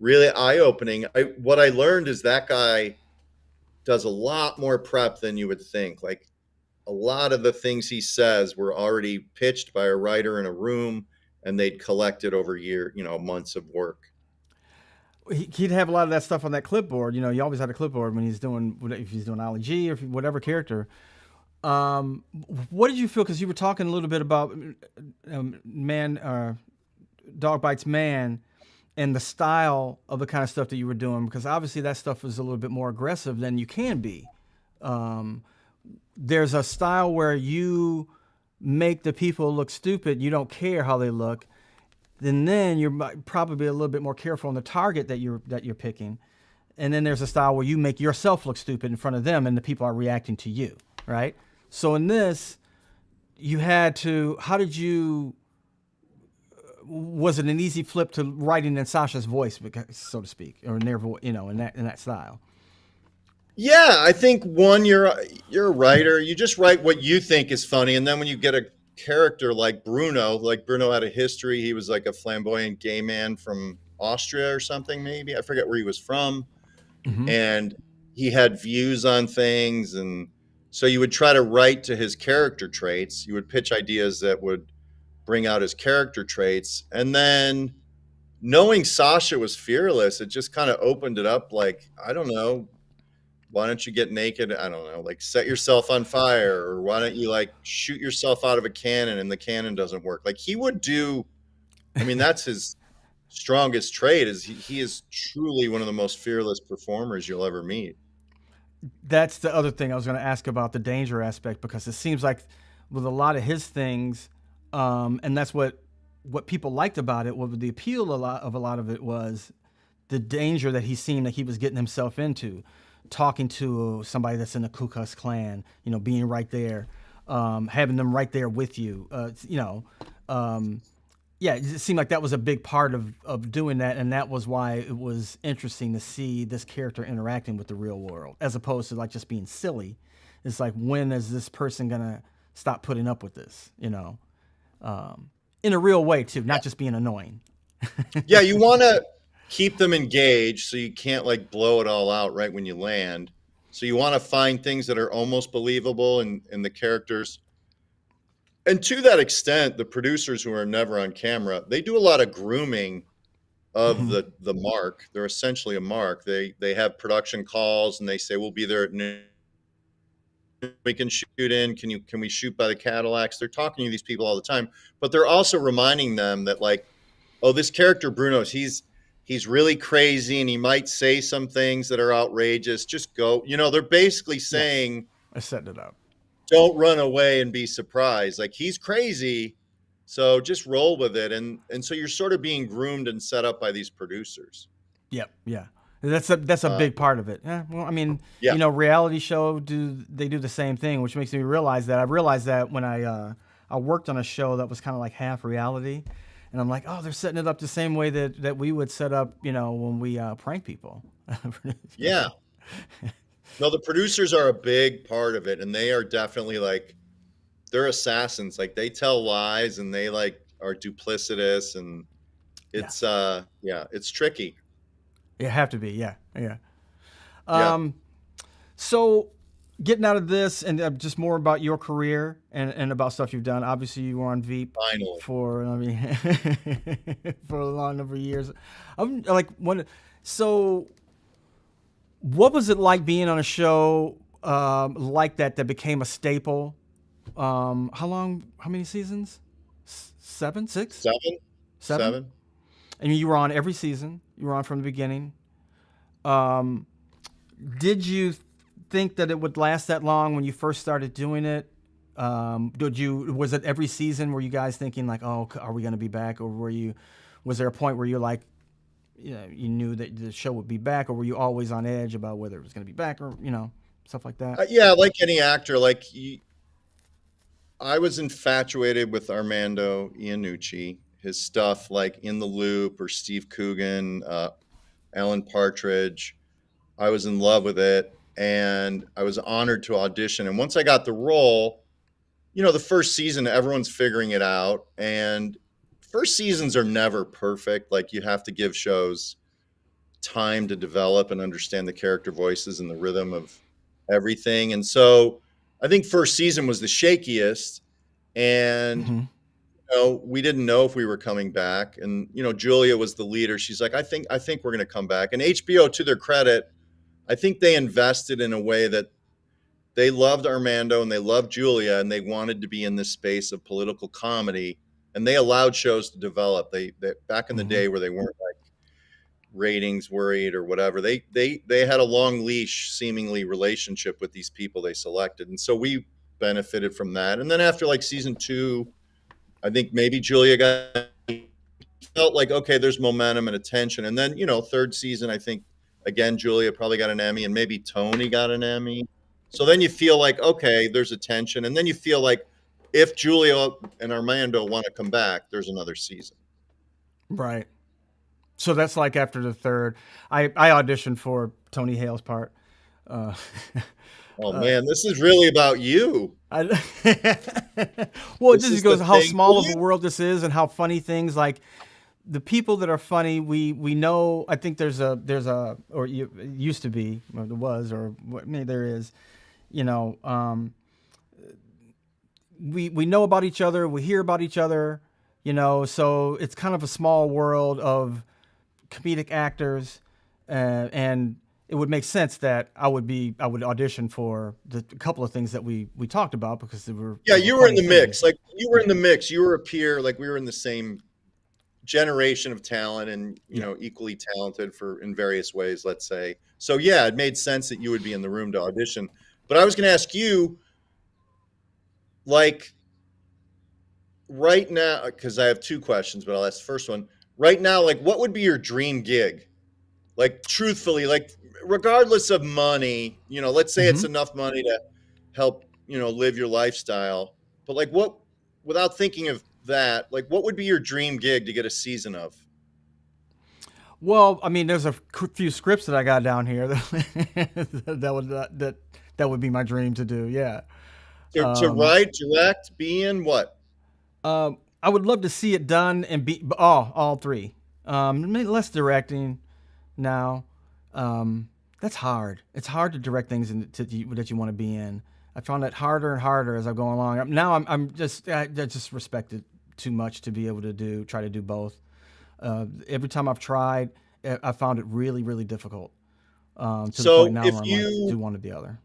[SPEAKER 1] really eye opening. What I learned is that guy does a lot more prep than you would think. Like a lot of the things he says were already pitched by a writer in a room, and they'd collected over months of work.
[SPEAKER 2] He'd have a lot of that stuff on that clipboard. You know, he always had a clipboard when he's doing, if he's doing Ali G or whatever character. Um, what did you feel? Because you were talking a little bit about man, Dog Bites Man, and the style of the kind of stuff that you were doing. Because obviously that stuff was a little bit more aggressive than you can be. Um, there's a style where you make the people look stupid. You don't care how they look. Then you're probably a little bit more careful on the target that you're picking. And then there's a style where you make yourself look stupid in front of them, and the people are reacting to you, right? So in this, you had to. How did you? Was it an easy flip to writing in Sasha's voice, so to speak, or in their voice, in that style?
[SPEAKER 1] Yeah, I think one, you're a writer. You just write what you think is funny, and then when you get a character like Bruno had a history. He was like a flamboyant gay man from Austria or something, maybe I forget where he was from,
[SPEAKER 2] Mm-hmm.
[SPEAKER 1] and he had views on things, and so you would try to write to his character traits. You would pitch ideas that would bring out his character traits, and then knowing Sasha was fearless, it just kind of opened it up. Like, I don't know, why don't you get naked? I don't know, like set yourself on fire, or why don't you like shoot yourself out of a cannon and the cannon doesn't work? Like he would do. I mean, that's his strongest trait. Is he is truly one of the most fearless performers you'll ever meet.
[SPEAKER 2] That's the other thing I was going to ask about, the danger aspect, because it seems like with a lot of his things, and that's what people liked about it. What the appeal a lot of it was the danger that he seemed like he was getting himself into, talking to somebody that's in the Ku Klux Klan, being right there, having them right there with you, yeah, it seemed like that was a big part of doing that, and that was why it was interesting to see this character interacting with the real world, as opposed to like just being silly. It's like, when is this person gonna stop putting up with this? In a real way too, not just being annoying.
[SPEAKER 1] Yeah, you want to keep them engaged so you can't like blow it all out right when you land. So you want to find things that are almost believable in the characters. And to that extent, the producers who are never on camera, they do a lot of grooming of
[SPEAKER 2] Hmm.
[SPEAKER 1] the mark. They're essentially a mark. They have production calls and they say we'll be there at noon. We can shoot in. Can we shoot by the Cadillacs? They're talking to these people all the time, but they're also reminding them that like, oh, this character Bruno's he's really crazy and he might say some things that are outrageous. Just go. They're basically
[SPEAKER 2] Yes,
[SPEAKER 1] saying
[SPEAKER 2] I set it up.
[SPEAKER 1] don't run away and be surprised. Like he's crazy, so just roll with it. And so you're sort of being groomed and set up by these producers.
[SPEAKER 2] Yep. Yeah. That's a
[SPEAKER 1] Uh,
[SPEAKER 2] big part of it. Yeah. Well, I mean,
[SPEAKER 1] yeah,
[SPEAKER 2] reality show do the same thing, which makes me realize that I realized that when I worked on a show that was kind of like half reality, and I'm like, oh, they're setting it up the same way that we would set up, when we prank people.
[SPEAKER 1] yeah. No, the producers are a big part of it, and they are definitely like they're assassins. Like they tell lies and they like are duplicitous, and it's
[SPEAKER 2] Yes.
[SPEAKER 1] yeah, it's tricky.
[SPEAKER 2] You have to be. Yeah. Yeah.
[SPEAKER 1] Yeah,
[SPEAKER 2] Um, So, getting out of this and just more about your career and about stuff you've done. Obviously, you were on Veep
[SPEAKER 1] finally.
[SPEAKER 2] for for a long number of years. I'm like one. So, what was it like being on a show like that became a staple? How long? How many seasons? Seven, six,
[SPEAKER 1] Seven,
[SPEAKER 2] seven.
[SPEAKER 1] 7.
[SPEAKER 2] And you were on every season. You were on from the beginning. Um, Did you think that it would last that long when you first started doing it? Was it every season? Were you guys thinking like, oh, are we going to be back, or was there a point where you're like, you knew that the show would be back, or were you always on edge about whether it was going to be back, or stuff like that?
[SPEAKER 1] Yeah, like any actor, I was infatuated with Armando Iannucci, his stuff like In the Loop or Steve Coogan, Alan Partridge. I was in love with it, and I was honored to audition. And once I got the role, the first season, everyone's figuring it out, and first seasons are never perfect. Like you have to give shows time to develop and understand the character voices and the rhythm of everything. And so I think first season was the shakiest, and
[SPEAKER 2] Mm-hmm.
[SPEAKER 1] we didn't know if we were coming back. And Julia was the leader. She's like, I think we're going to come back. And HBO, to their credit, I think they invested in a way that they loved Armando and they loved Julia, and they wanted to be in this space of political comedy, and they allowed shows to develop. They back in the
[SPEAKER 2] Mm-hmm.
[SPEAKER 1] day where they weren't like ratings worried or whatever. They had a long leash, seemingly, relationship with these people they selected, and so we benefited from that. And then after like season 2, I think maybe Julia felt like, okay, there's momentum and attention. And then third season, I think again Julia probably got an Emmy, and maybe Tony got an Emmy. So then you feel like, okay, there's attention, and then you feel like if Julia and Armando want to come back, there's another season.
[SPEAKER 2] Right. So that's like after the third. I auditioned for Tony Hale's part. Uh,
[SPEAKER 1] Oh man, this is really about you.
[SPEAKER 2] I, well, it
[SPEAKER 1] This
[SPEAKER 2] just
[SPEAKER 1] is the
[SPEAKER 2] goes how
[SPEAKER 1] thing for
[SPEAKER 2] small of a
[SPEAKER 1] you.
[SPEAKER 2] world this is, and how funny things like the people that are funny. We know. I think or it used to be, or there was, or maybe there is. You know, we know about each other. We hear about each other. So it's kind of a small world of comedic actors, and it would make sense that I would audition for a couple of things that we talked about because
[SPEAKER 1] Yeah,
[SPEAKER 2] they were
[SPEAKER 1] you were in
[SPEAKER 2] funny
[SPEAKER 1] the
[SPEAKER 2] things.
[SPEAKER 1] mix. Like you were in
[SPEAKER 2] Yeah,
[SPEAKER 1] the mix. You were a peer. Like we were in the same generation of talent, and
[SPEAKER 2] yeah.
[SPEAKER 1] equally talented in various ways, let's say. So yeah, it made sense that you would be in the room to audition. But I was going to ask you, like right now, because I have two questions, but I'll ask the first one. Right now, like what would be your dream gig? Like truthfully, like regardless of money, let's say it's
[SPEAKER 2] Hmm.
[SPEAKER 1] enough money to help, live your lifestyle. But like what, without thinking of that, like what would be your dream gig to get a season of?
[SPEAKER 2] Well, I mean, there's a few scripts that I got down here that would be my dream to do. Yeah.
[SPEAKER 1] To
[SPEAKER 2] Um,
[SPEAKER 1] write, direct, be in what?
[SPEAKER 2] I would love to see it done and be all three. Maybe less directing now. That's hard. It's hard to direct things that you want to be in. I found it harder and harder as I go along. Now I just respect it too much to be able to try to do both. Every time I've tried, I found it really, really difficult. To the point
[SPEAKER 1] So
[SPEAKER 2] now
[SPEAKER 1] if
[SPEAKER 2] where I'm like,
[SPEAKER 1] you,
[SPEAKER 2] do one or the other.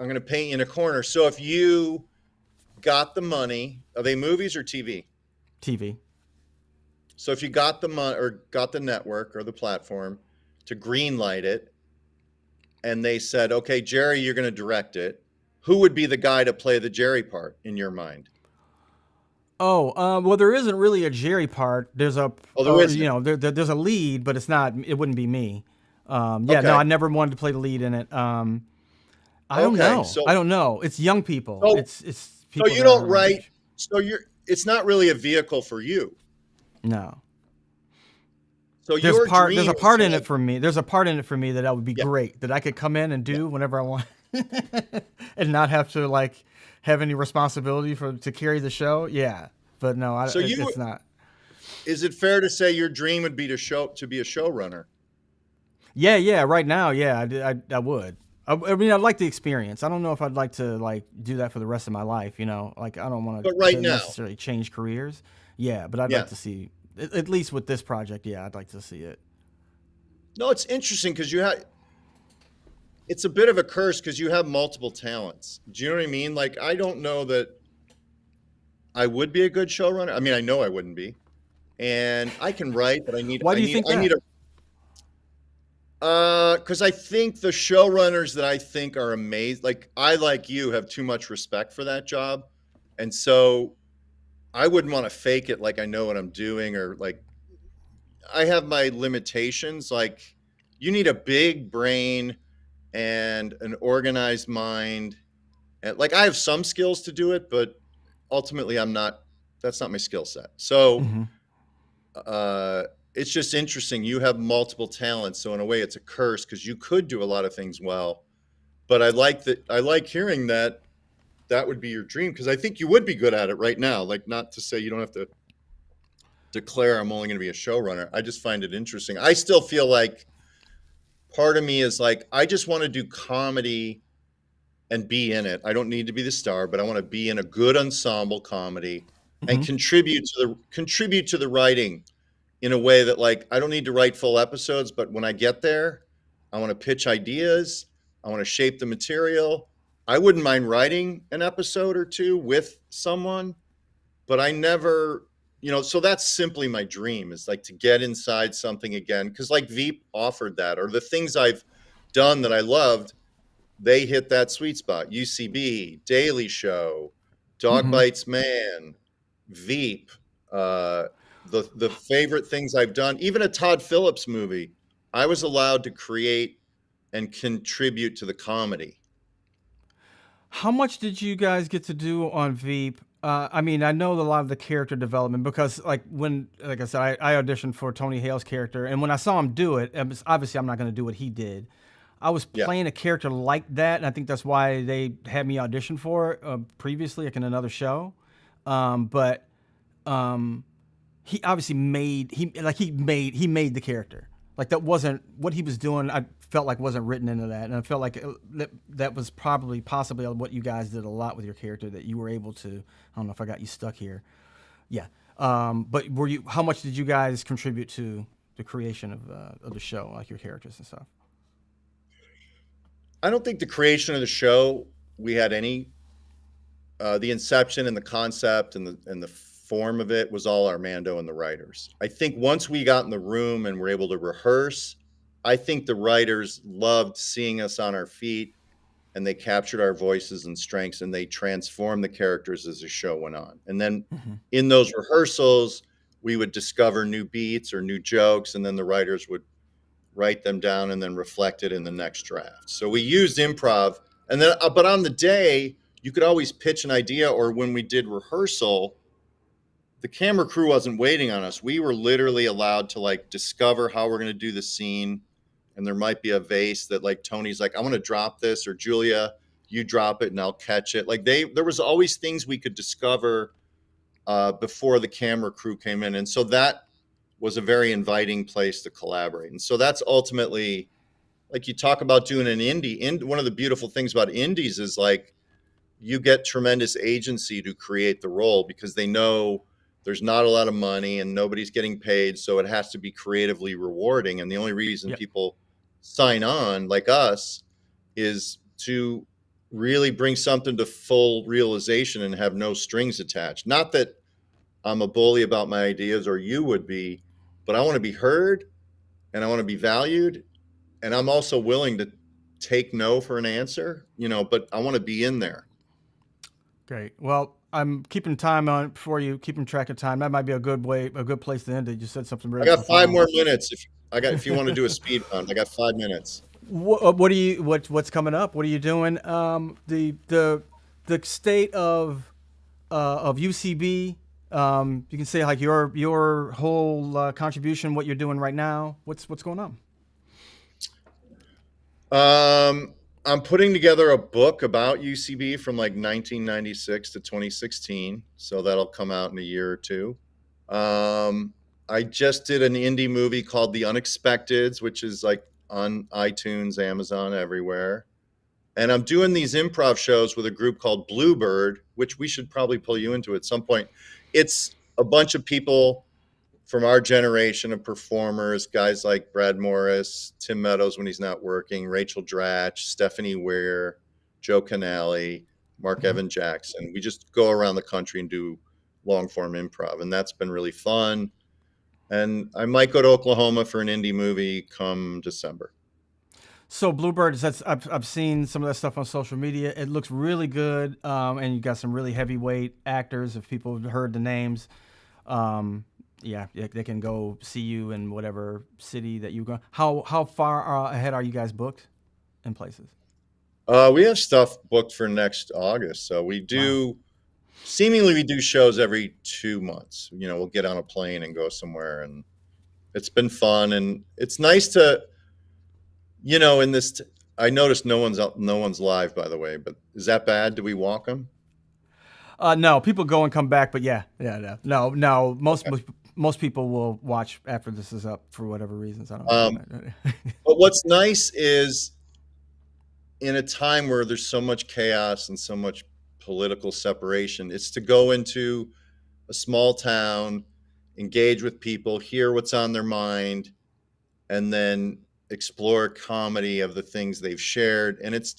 [SPEAKER 1] I'm going to paint you in a corner. So if you got the money, are they movies or TV?
[SPEAKER 2] TV.
[SPEAKER 1] So if you got the money or got the network or the platform to green light it, and they said, okay, Jerry, you're going to direct it, who would be the guy to play the Jerry part in your mind?
[SPEAKER 2] Oh, well, there isn't really a Jerry part. There's a,
[SPEAKER 1] Oh, there
[SPEAKER 2] or you
[SPEAKER 1] isn't.
[SPEAKER 2] know, there's a lead, but it's not. It wouldn't be me. Yeah, no,
[SPEAKER 1] Okay.
[SPEAKER 2] I never wanted to play the lead in it. I don't
[SPEAKER 1] Okay.
[SPEAKER 2] know. I don't know. It's young people.
[SPEAKER 1] So
[SPEAKER 2] It's
[SPEAKER 1] so
[SPEAKER 2] people
[SPEAKER 1] you
[SPEAKER 2] that are
[SPEAKER 1] don't
[SPEAKER 2] my
[SPEAKER 1] write.
[SPEAKER 2] age.
[SPEAKER 1] So you're. It's not really a vehicle for you.
[SPEAKER 2] No.
[SPEAKER 1] So your
[SPEAKER 2] There's
[SPEAKER 1] dream
[SPEAKER 2] a
[SPEAKER 1] is
[SPEAKER 2] part
[SPEAKER 1] to
[SPEAKER 2] in it
[SPEAKER 1] like.
[SPEAKER 2] for me. There's a part in it for me that would be
[SPEAKER 1] Yeah.
[SPEAKER 2] great that I could come in and
[SPEAKER 1] Yeah.
[SPEAKER 2] do whenever I want, and not have to like have any responsibility for to carry the show. Yeah, but no,
[SPEAKER 1] So you
[SPEAKER 2] it's not.
[SPEAKER 1] is it fair to say your dream would be to be a showrunner?
[SPEAKER 2] Yeah, yeah. Right now, yeah, I would. I mean, I'd like the experience. I don't know if I'd like to like do that for the rest of my life. You know, like I don't want
[SPEAKER 1] But right
[SPEAKER 2] to
[SPEAKER 1] now,
[SPEAKER 2] necessarily change careers. Yeah, but I'd like
[SPEAKER 1] yeah.
[SPEAKER 2] to see at least with this project. Yeah, I'd like to see it.
[SPEAKER 1] No, it's interesting because you have. It's a bit of a curse because you have multiple talents. Do you know what I mean? Like I don't know that I would be a good showrunner. I mean, I know I wouldn't be, and I can write, but
[SPEAKER 2] Why do you think
[SPEAKER 1] I need
[SPEAKER 2] that?
[SPEAKER 1] a because I think the showrunners that I think are amazing, like I, like you, have too much respect for that job, and so I wouldn't want to fake it like I know what I'm doing, or like I have my limitations. Like you need a big brain and an organized mind, and like I have some skills to do it, but ultimately I'm not. That's not my skill set. So
[SPEAKER 2] Hmm.
[SPEAKER 1] uh, it's just interesting. You have multiple talents, so in a way, it's a curse because you could do a lot of things well. But I like that. I like hearing that that would be your dream because I think you would be good at it right now. Like, not to say you don't have to declare I'm only going to be a showrunner. I just find it interesting. I still feel like part of me is like I just want to do comedy and be in it. I don't need to be the star, but I want to be in a good ensemble comedy and
[SPEAKER 2] Hmm.
[SPEAKER 1] contribute to the writing in a way that like I don't need to write full episodes, but when I get there, I want to pitch ideas, I want to shape the material. I wouldn't mind writing an episode or two with someone, but I never, so that's simply my dream is like to get inside something again cuz like Veep offered that, or the things I've done that I loved, they hit that sweet spot. UCB, Daily Show, Dog
[SPEAKER 2] Hmm.
[SPEAKER 1] Bites Man, Veep, uh, the favorite things I've done, even a Todd Phillips movie, I was allowed to create and contribute to the comedy.
[SPEAKER 2] How much did you guys get to do on Veep? I mean, I know a lot of the character development because, like I said, I auditioned for Tony Hale's character, and when I saw him do it, obviously I'm not going to do what he did. I was
[SPEAKER 1] Yeah.
[SPEAKER 2] playing a character like that, and I think that's why they had me audition for it previously, like in another show. But um, he obviously he made the character. Like that wasn't what he was doing. I felt like wasn't written into that, and I felt like that was probably possibly what you guys did a lot with your character that you were able to. I don't know if I got you stuck here. Yeah. But were you? How much did you guys contribute to the creation of the show, like your characters and stuff?
[SPEAKER 1] I don't think the creation of the show we had any the inception and the concept and the form of it was all Armando and the writers. I think once we got in the room and were able to rehearse, I think the writers loved seeing us on our feet and they captured our voices and strengths and they transformed the characters as the show went on. And then
[SPEAKER 2] Hmm.
[SPEAKER 1] in those rehearsals, we would discover new beats or new jokes, and then the writers would write them down and then reflect it in the next draft. So we used improv, and then but on the day you could always pitch an idea, or when we did rehearsal, the camera crew wasn't waiting on us. We were literally allowed to like discover how we're going to do the scene, and there might be a vase that like Tony's like, I want to drop this, or Julia, you drop it and I'll catch it. Like there was always things we could discover before the camera crew came in, and so that was a very inviting place to collaborate. And so that's ultimately, like you talk about doing an indie. One of the beautiful things about indies is like you get tremendous agency to create the role because they know there's not a lot of money and nobody's getting paid, so it has to be creatively rewarding. And the only reason
[SPEAKER 2] Yep.
[SPEAKER 1] people sign on, like us, is to really bring something to full realization and have no strings attached. Not that I'm a bully about my ideas or you would be, but I want to be heard and I want to be valued. And I'm also willing to take no for an answer, but I want to be in there.
[SPEAKER 2] Great. Well, I'm keeping time on for you, keeping track of time. That might be a good place to end it. You said something
[SPEAKER 1] I
[SPEAKER 2] really
[SPEAKER 1] got 5
[SPEAKER 2] profound.
[SPEAKER 1] more minutes if you wanna do a speed round, I got 5 minutes.
[SPEAKER 2] What do you what's coming up? What are you doing? The state of UCB. You can say like your whole contribution, what you're doing right now. What's going on?
[SPEAKER 1] I'm putting together a book about UCB from, like, 1996 to 2016, so that'll come out in a year or 2. Um, I just did an indie movie called The Unexpecteds, which is, like, on iTunes, Amazon, everywhere. And I'm doing these improv shows with a group called Bluebird, which we should probably pull you into at some point. It's a bunch of people from our generation of performers, guys like Brad Morris, Tim Meadows when he's not working, Rachel Dratch, Stephanie Ware, Joe Canale, Mark
[SPEAKER 2] Mm-hmm.
[SPEAKER 1] Evan Jackson. We just go around the country and do long form improv, and that's been really fun. And I might go to Oklahoma for an indie movie come December.
[SPEAKER 2] So Bluebird, I've seen some of that stuff on social media. It looks really good, and you got some really heavyweight actors. If people have heard the names, um, yeah, they can go see you in whatever city that you go. How far ahead are you guys booked in places?
[SPEAKER 1] We have stuff booked for next August, so
[SPEAKER 2] Wow.
[SPEAKER 1] we do shows every 2 months. You know, we'll get on a plane and go somewhere, and it's been fun. And it's nice to, in this. I noticed no one's live, by the way. But is that bad? Do we walk them?
[SPEAKER 2] No, people go and come back, but no. Most people will watch after this is up for whatever reasons. I don't
[SPEAKER 1] Um,
[SPEAKER 2] know.
[SPEAKER 1] but what's nice is in a time where there's so much chaos and so much political separation, it's to go into a small town, engage with people, hear what's on their mind, and then explore comedy of the things they've shared. And it's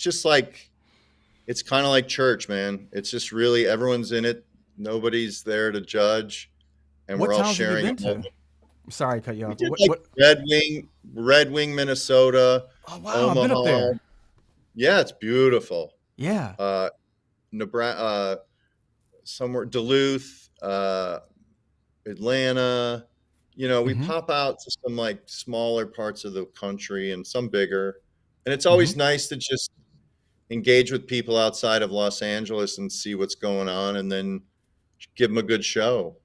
[SPEAKER 1] kind of like church, man. It's just really everyone's in it. Nobody's there to judge, and
[SPEAKER 2] What
[SPEAKER 1] we're all
[SPEAKER 2] towns have you
[SPEAKER 1] sharing a
[SPEAKER 2] been to?
[SPEAKER 1] moment.
[SPEAKER 2] I'm sorry to cut you
[SPEAKER 1] We
[SPEAKER 2] off.
[SPEAKER 1] did like
[SPEAKER 2] What?
[SPEAKER 1] Red Wing, Minnesota,
[SPEAKER 2] Oh wow, I've been up
[SPEAKER 1] Omaha.
[SPEAKER 2] there.
[SPEAKER 1] Yeah, it's beautiful.
[SPEAKER 2] Yeah.
[SPEAKER 1] Uh, Nebraska, somewhere Duluth, Atlanta. We
[SPEAKER 2] Mm-hmm.
[SPEAKER 1] pop out to some like smaller parts of the country and some bigger. And it's
[SPEAKER 2] Mm-hmm.
[SPEAKER 1] always nice to just engage with people outside of Los Angeles and see what's going on and then give them a good show.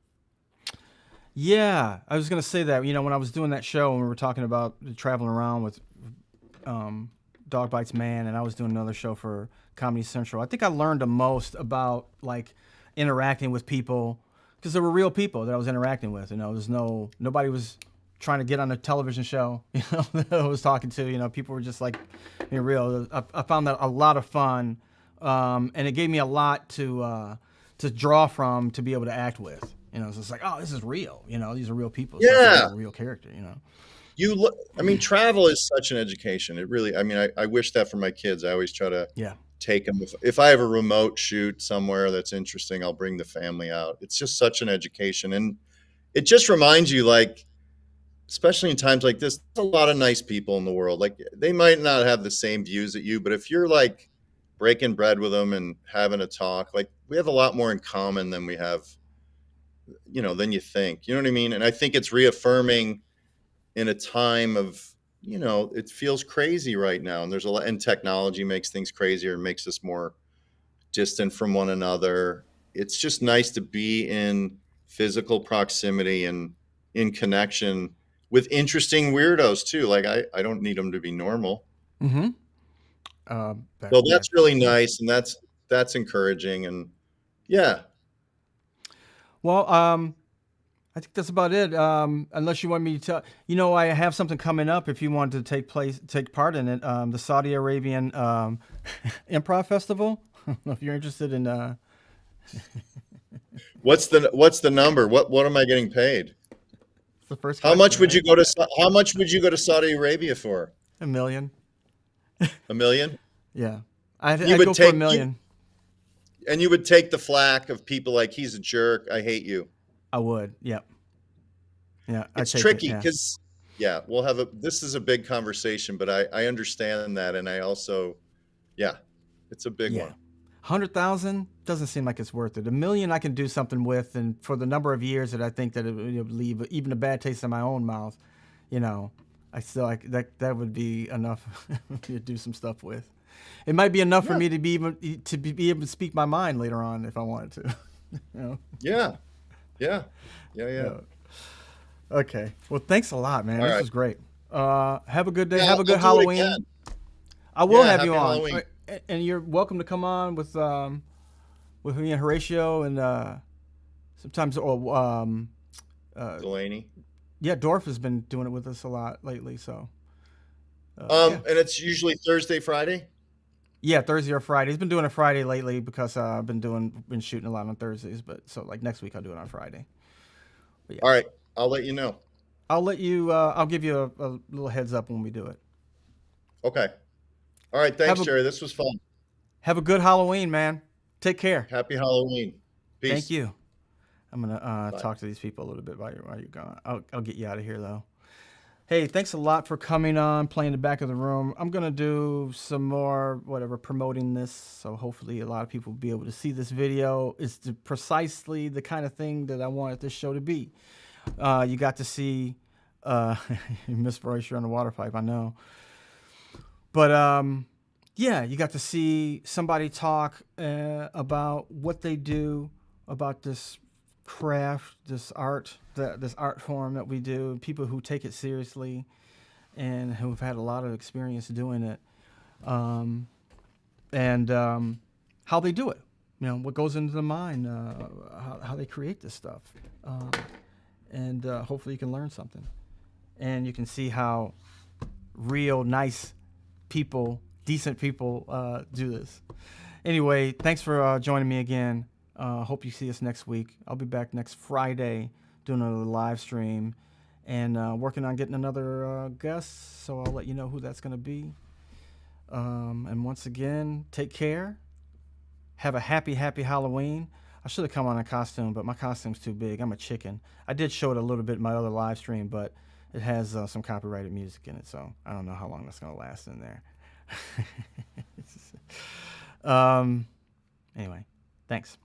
[SPEAKER 2] Yeah, I was gonna say that. When I was doing that show and we were talking about traveling around with um, Dog Bites Man, and I was doing another show for Comedy Central. I think I learned the most about like interacting with people because there were real people that I was interacting with. There's nobody was trying to get on a television show. That I was talking to. People were just like being real. I found that a lot of fun, and it gave me a lot to draw from to be able to act with. It's just like, oh, this is real. These are real people. It's like
[SPEAKER 1] Yeah.
[SPEAKER 2] a real character.
[SPEAKER 1] You look, I mean, travel is such an education. It really, I mean, I wish that for my kids. I always try to
[SPEAKER 2] Yeah.
[SPEAKER 1] take them. If I have a remote shoot somewhere that's interesting, I'll bring the family out. It's just such an education. And it just reminds you, like, especially in times like this, there's a lot of nice people in the world. Like, they might not have the same views that you, but if you're like breaking bread with them and having a talk, like, we have a lot more in common than we have, than you think. You know what I mean? And I think it's reaffirming in a time of, it feels crazy right now. And there's a lot, and technology makes things crazier and makes us more distant from one another. It's just nice to be in physical proximity and in connection with interesting weirdos too. Like, I don't need them to be normal.
[SPEAKER 2] Mm-hmm.
[SPEAKER 1] So
[SPEAKER 2] Yeah.
[SPEAKER 1] that's really nice. And that's encouraging. And yeah.
[SPEAKER 2] Well, I think that's about it. Unless you want me to tell, I have something coming up. If you want to take part in it, the Saudi Arabian Improv Festival. I don't know if you're interested in.
[SPEAKER 1] What's the number? What am I getting paid?
[SPEAKER 2] It's the first
[SPEAKER 1] How
[SPEAKER 2] question,
[SPEAKER 1] much would
[SPEAKER 2] right?
[SPEAKER 1] you go to how much would you go to Saudi Arabia for?
[SPEAKER 2] A million.
[SPEAKER 1] A million?
[SPEAKER 2] Yeah,
[SPEAKER 1] You
[SPEAKER 2] I'd
[SPEAKER 1] would
[SPEAKER 2] go for a
[SPEAKER 1] take you
[SPEAKER 2] million.
[SPEAKER 1] and you would take the flack of people like, he's a jerk, I hate you.
[SPEAKER 2] I would. Yep. Yeah, I'd
[SPEAKER 1] It's
[SPEAKER 2] take it.
[SPEAKER 1] tricky
[SPEAKER 2] Yeah.
[SPEAKER 1] because yeah, this is a big conversation, but I understand that, and I also, yeah, it's a big
[SPEAKER 2] Yeah.
[SPEAKER 1] one.
[SPEAKER 2] 100,000. doesn't seem like it's worth it. $1 million I can do something with, and for the number of years that I think that it would leave even a bad taste in my own mouth, you know, I still like that would be enough to do some stuff with. It might be enough for me to be able to speak my mind later on if I wanted to. You know?
[SPEAKER 1] Yeah.
[SPEAKER 2] Okay. Well, thanks a lot, man.
[SPEAKER 1] All
[SPEAKER 2] This
[SPEAKER 1] right.
[SPEAKER 2] was great. Have a good day.
[SPEAKER 1] Yeah,
[SPEAKER 2] Have a good
[SPEAKER 1] I'll do it
[SPEAKER 2] Halloween.
[SPEAKER 1] again.
[SPEAKER 2] I will
[SPEAKER 1] Yeah,
[SPEAKER 2] have you
[SPEAKER 1] happy
[SPEAKER 2] on,
[SPEAKER 1] Halloween.
[SPEAKER 2] and you're welcome to come on with me and Horatio, and sometimes
[SPEAKER 1] Delaney.
[SPEAKER 2] yeah, Dorf has been doing it with us a lot lately. So
[SPEAKER 1] And it's usually Thursday, Friday.
[SPEAKER 2] yeah, Thursday or Friday. He's been doing it Friday lately because I've been shooting a lot on Thursdays. But so like next week I'll do it on Friday. But, yeah.
[SPEAKER 1] All right, I'll let you know.
[SPEAKER 2] I'll give you a little heads up when we do it.
[SPEAKER 1] Okay. All right. Thanks, Jerry. This was fun.
[SPEAKER 2] Have a good Halloween, man. Take care.
[SPEAKER 1] Happy Halloween. Peace.
[SPEAKER 2] Thank you. I'm gonna talk to these people a little bit while you're gone. I'll get you out of here though. Hey, thanks a lot for coming on, playing the back of the room. I'm gonna do some more promoting this, so hopefully a lot of people will be able to see this video. It's precisely the kind of thing that I wanted this show to be. You got to see Miss Royce, you're on the water pipe, I know. But yeah, you got to see somebody talk about what they do, about this craft, this art form that we do, people who take it seriously and who've had a lot of experience doing it, and how they do it, what goes into the mind, how they create this stuff, and hopefully you can learn something, and you can see how real nice people, decent people do this. Anyway, thanks for joining me again. Hope you see us next week. I'll be back next Friday doing another live stream and working on getting another guest, so I'll let you know who that's going to be. And once again, take care. Have a happy Halloween. I should have come on a costume, but my costume's too big. I'm a chicken. I did show it a little bit in my other live stream, but it has some copyrighted music in it, so I don't know how long that's going to last in there. Anyway, thanks.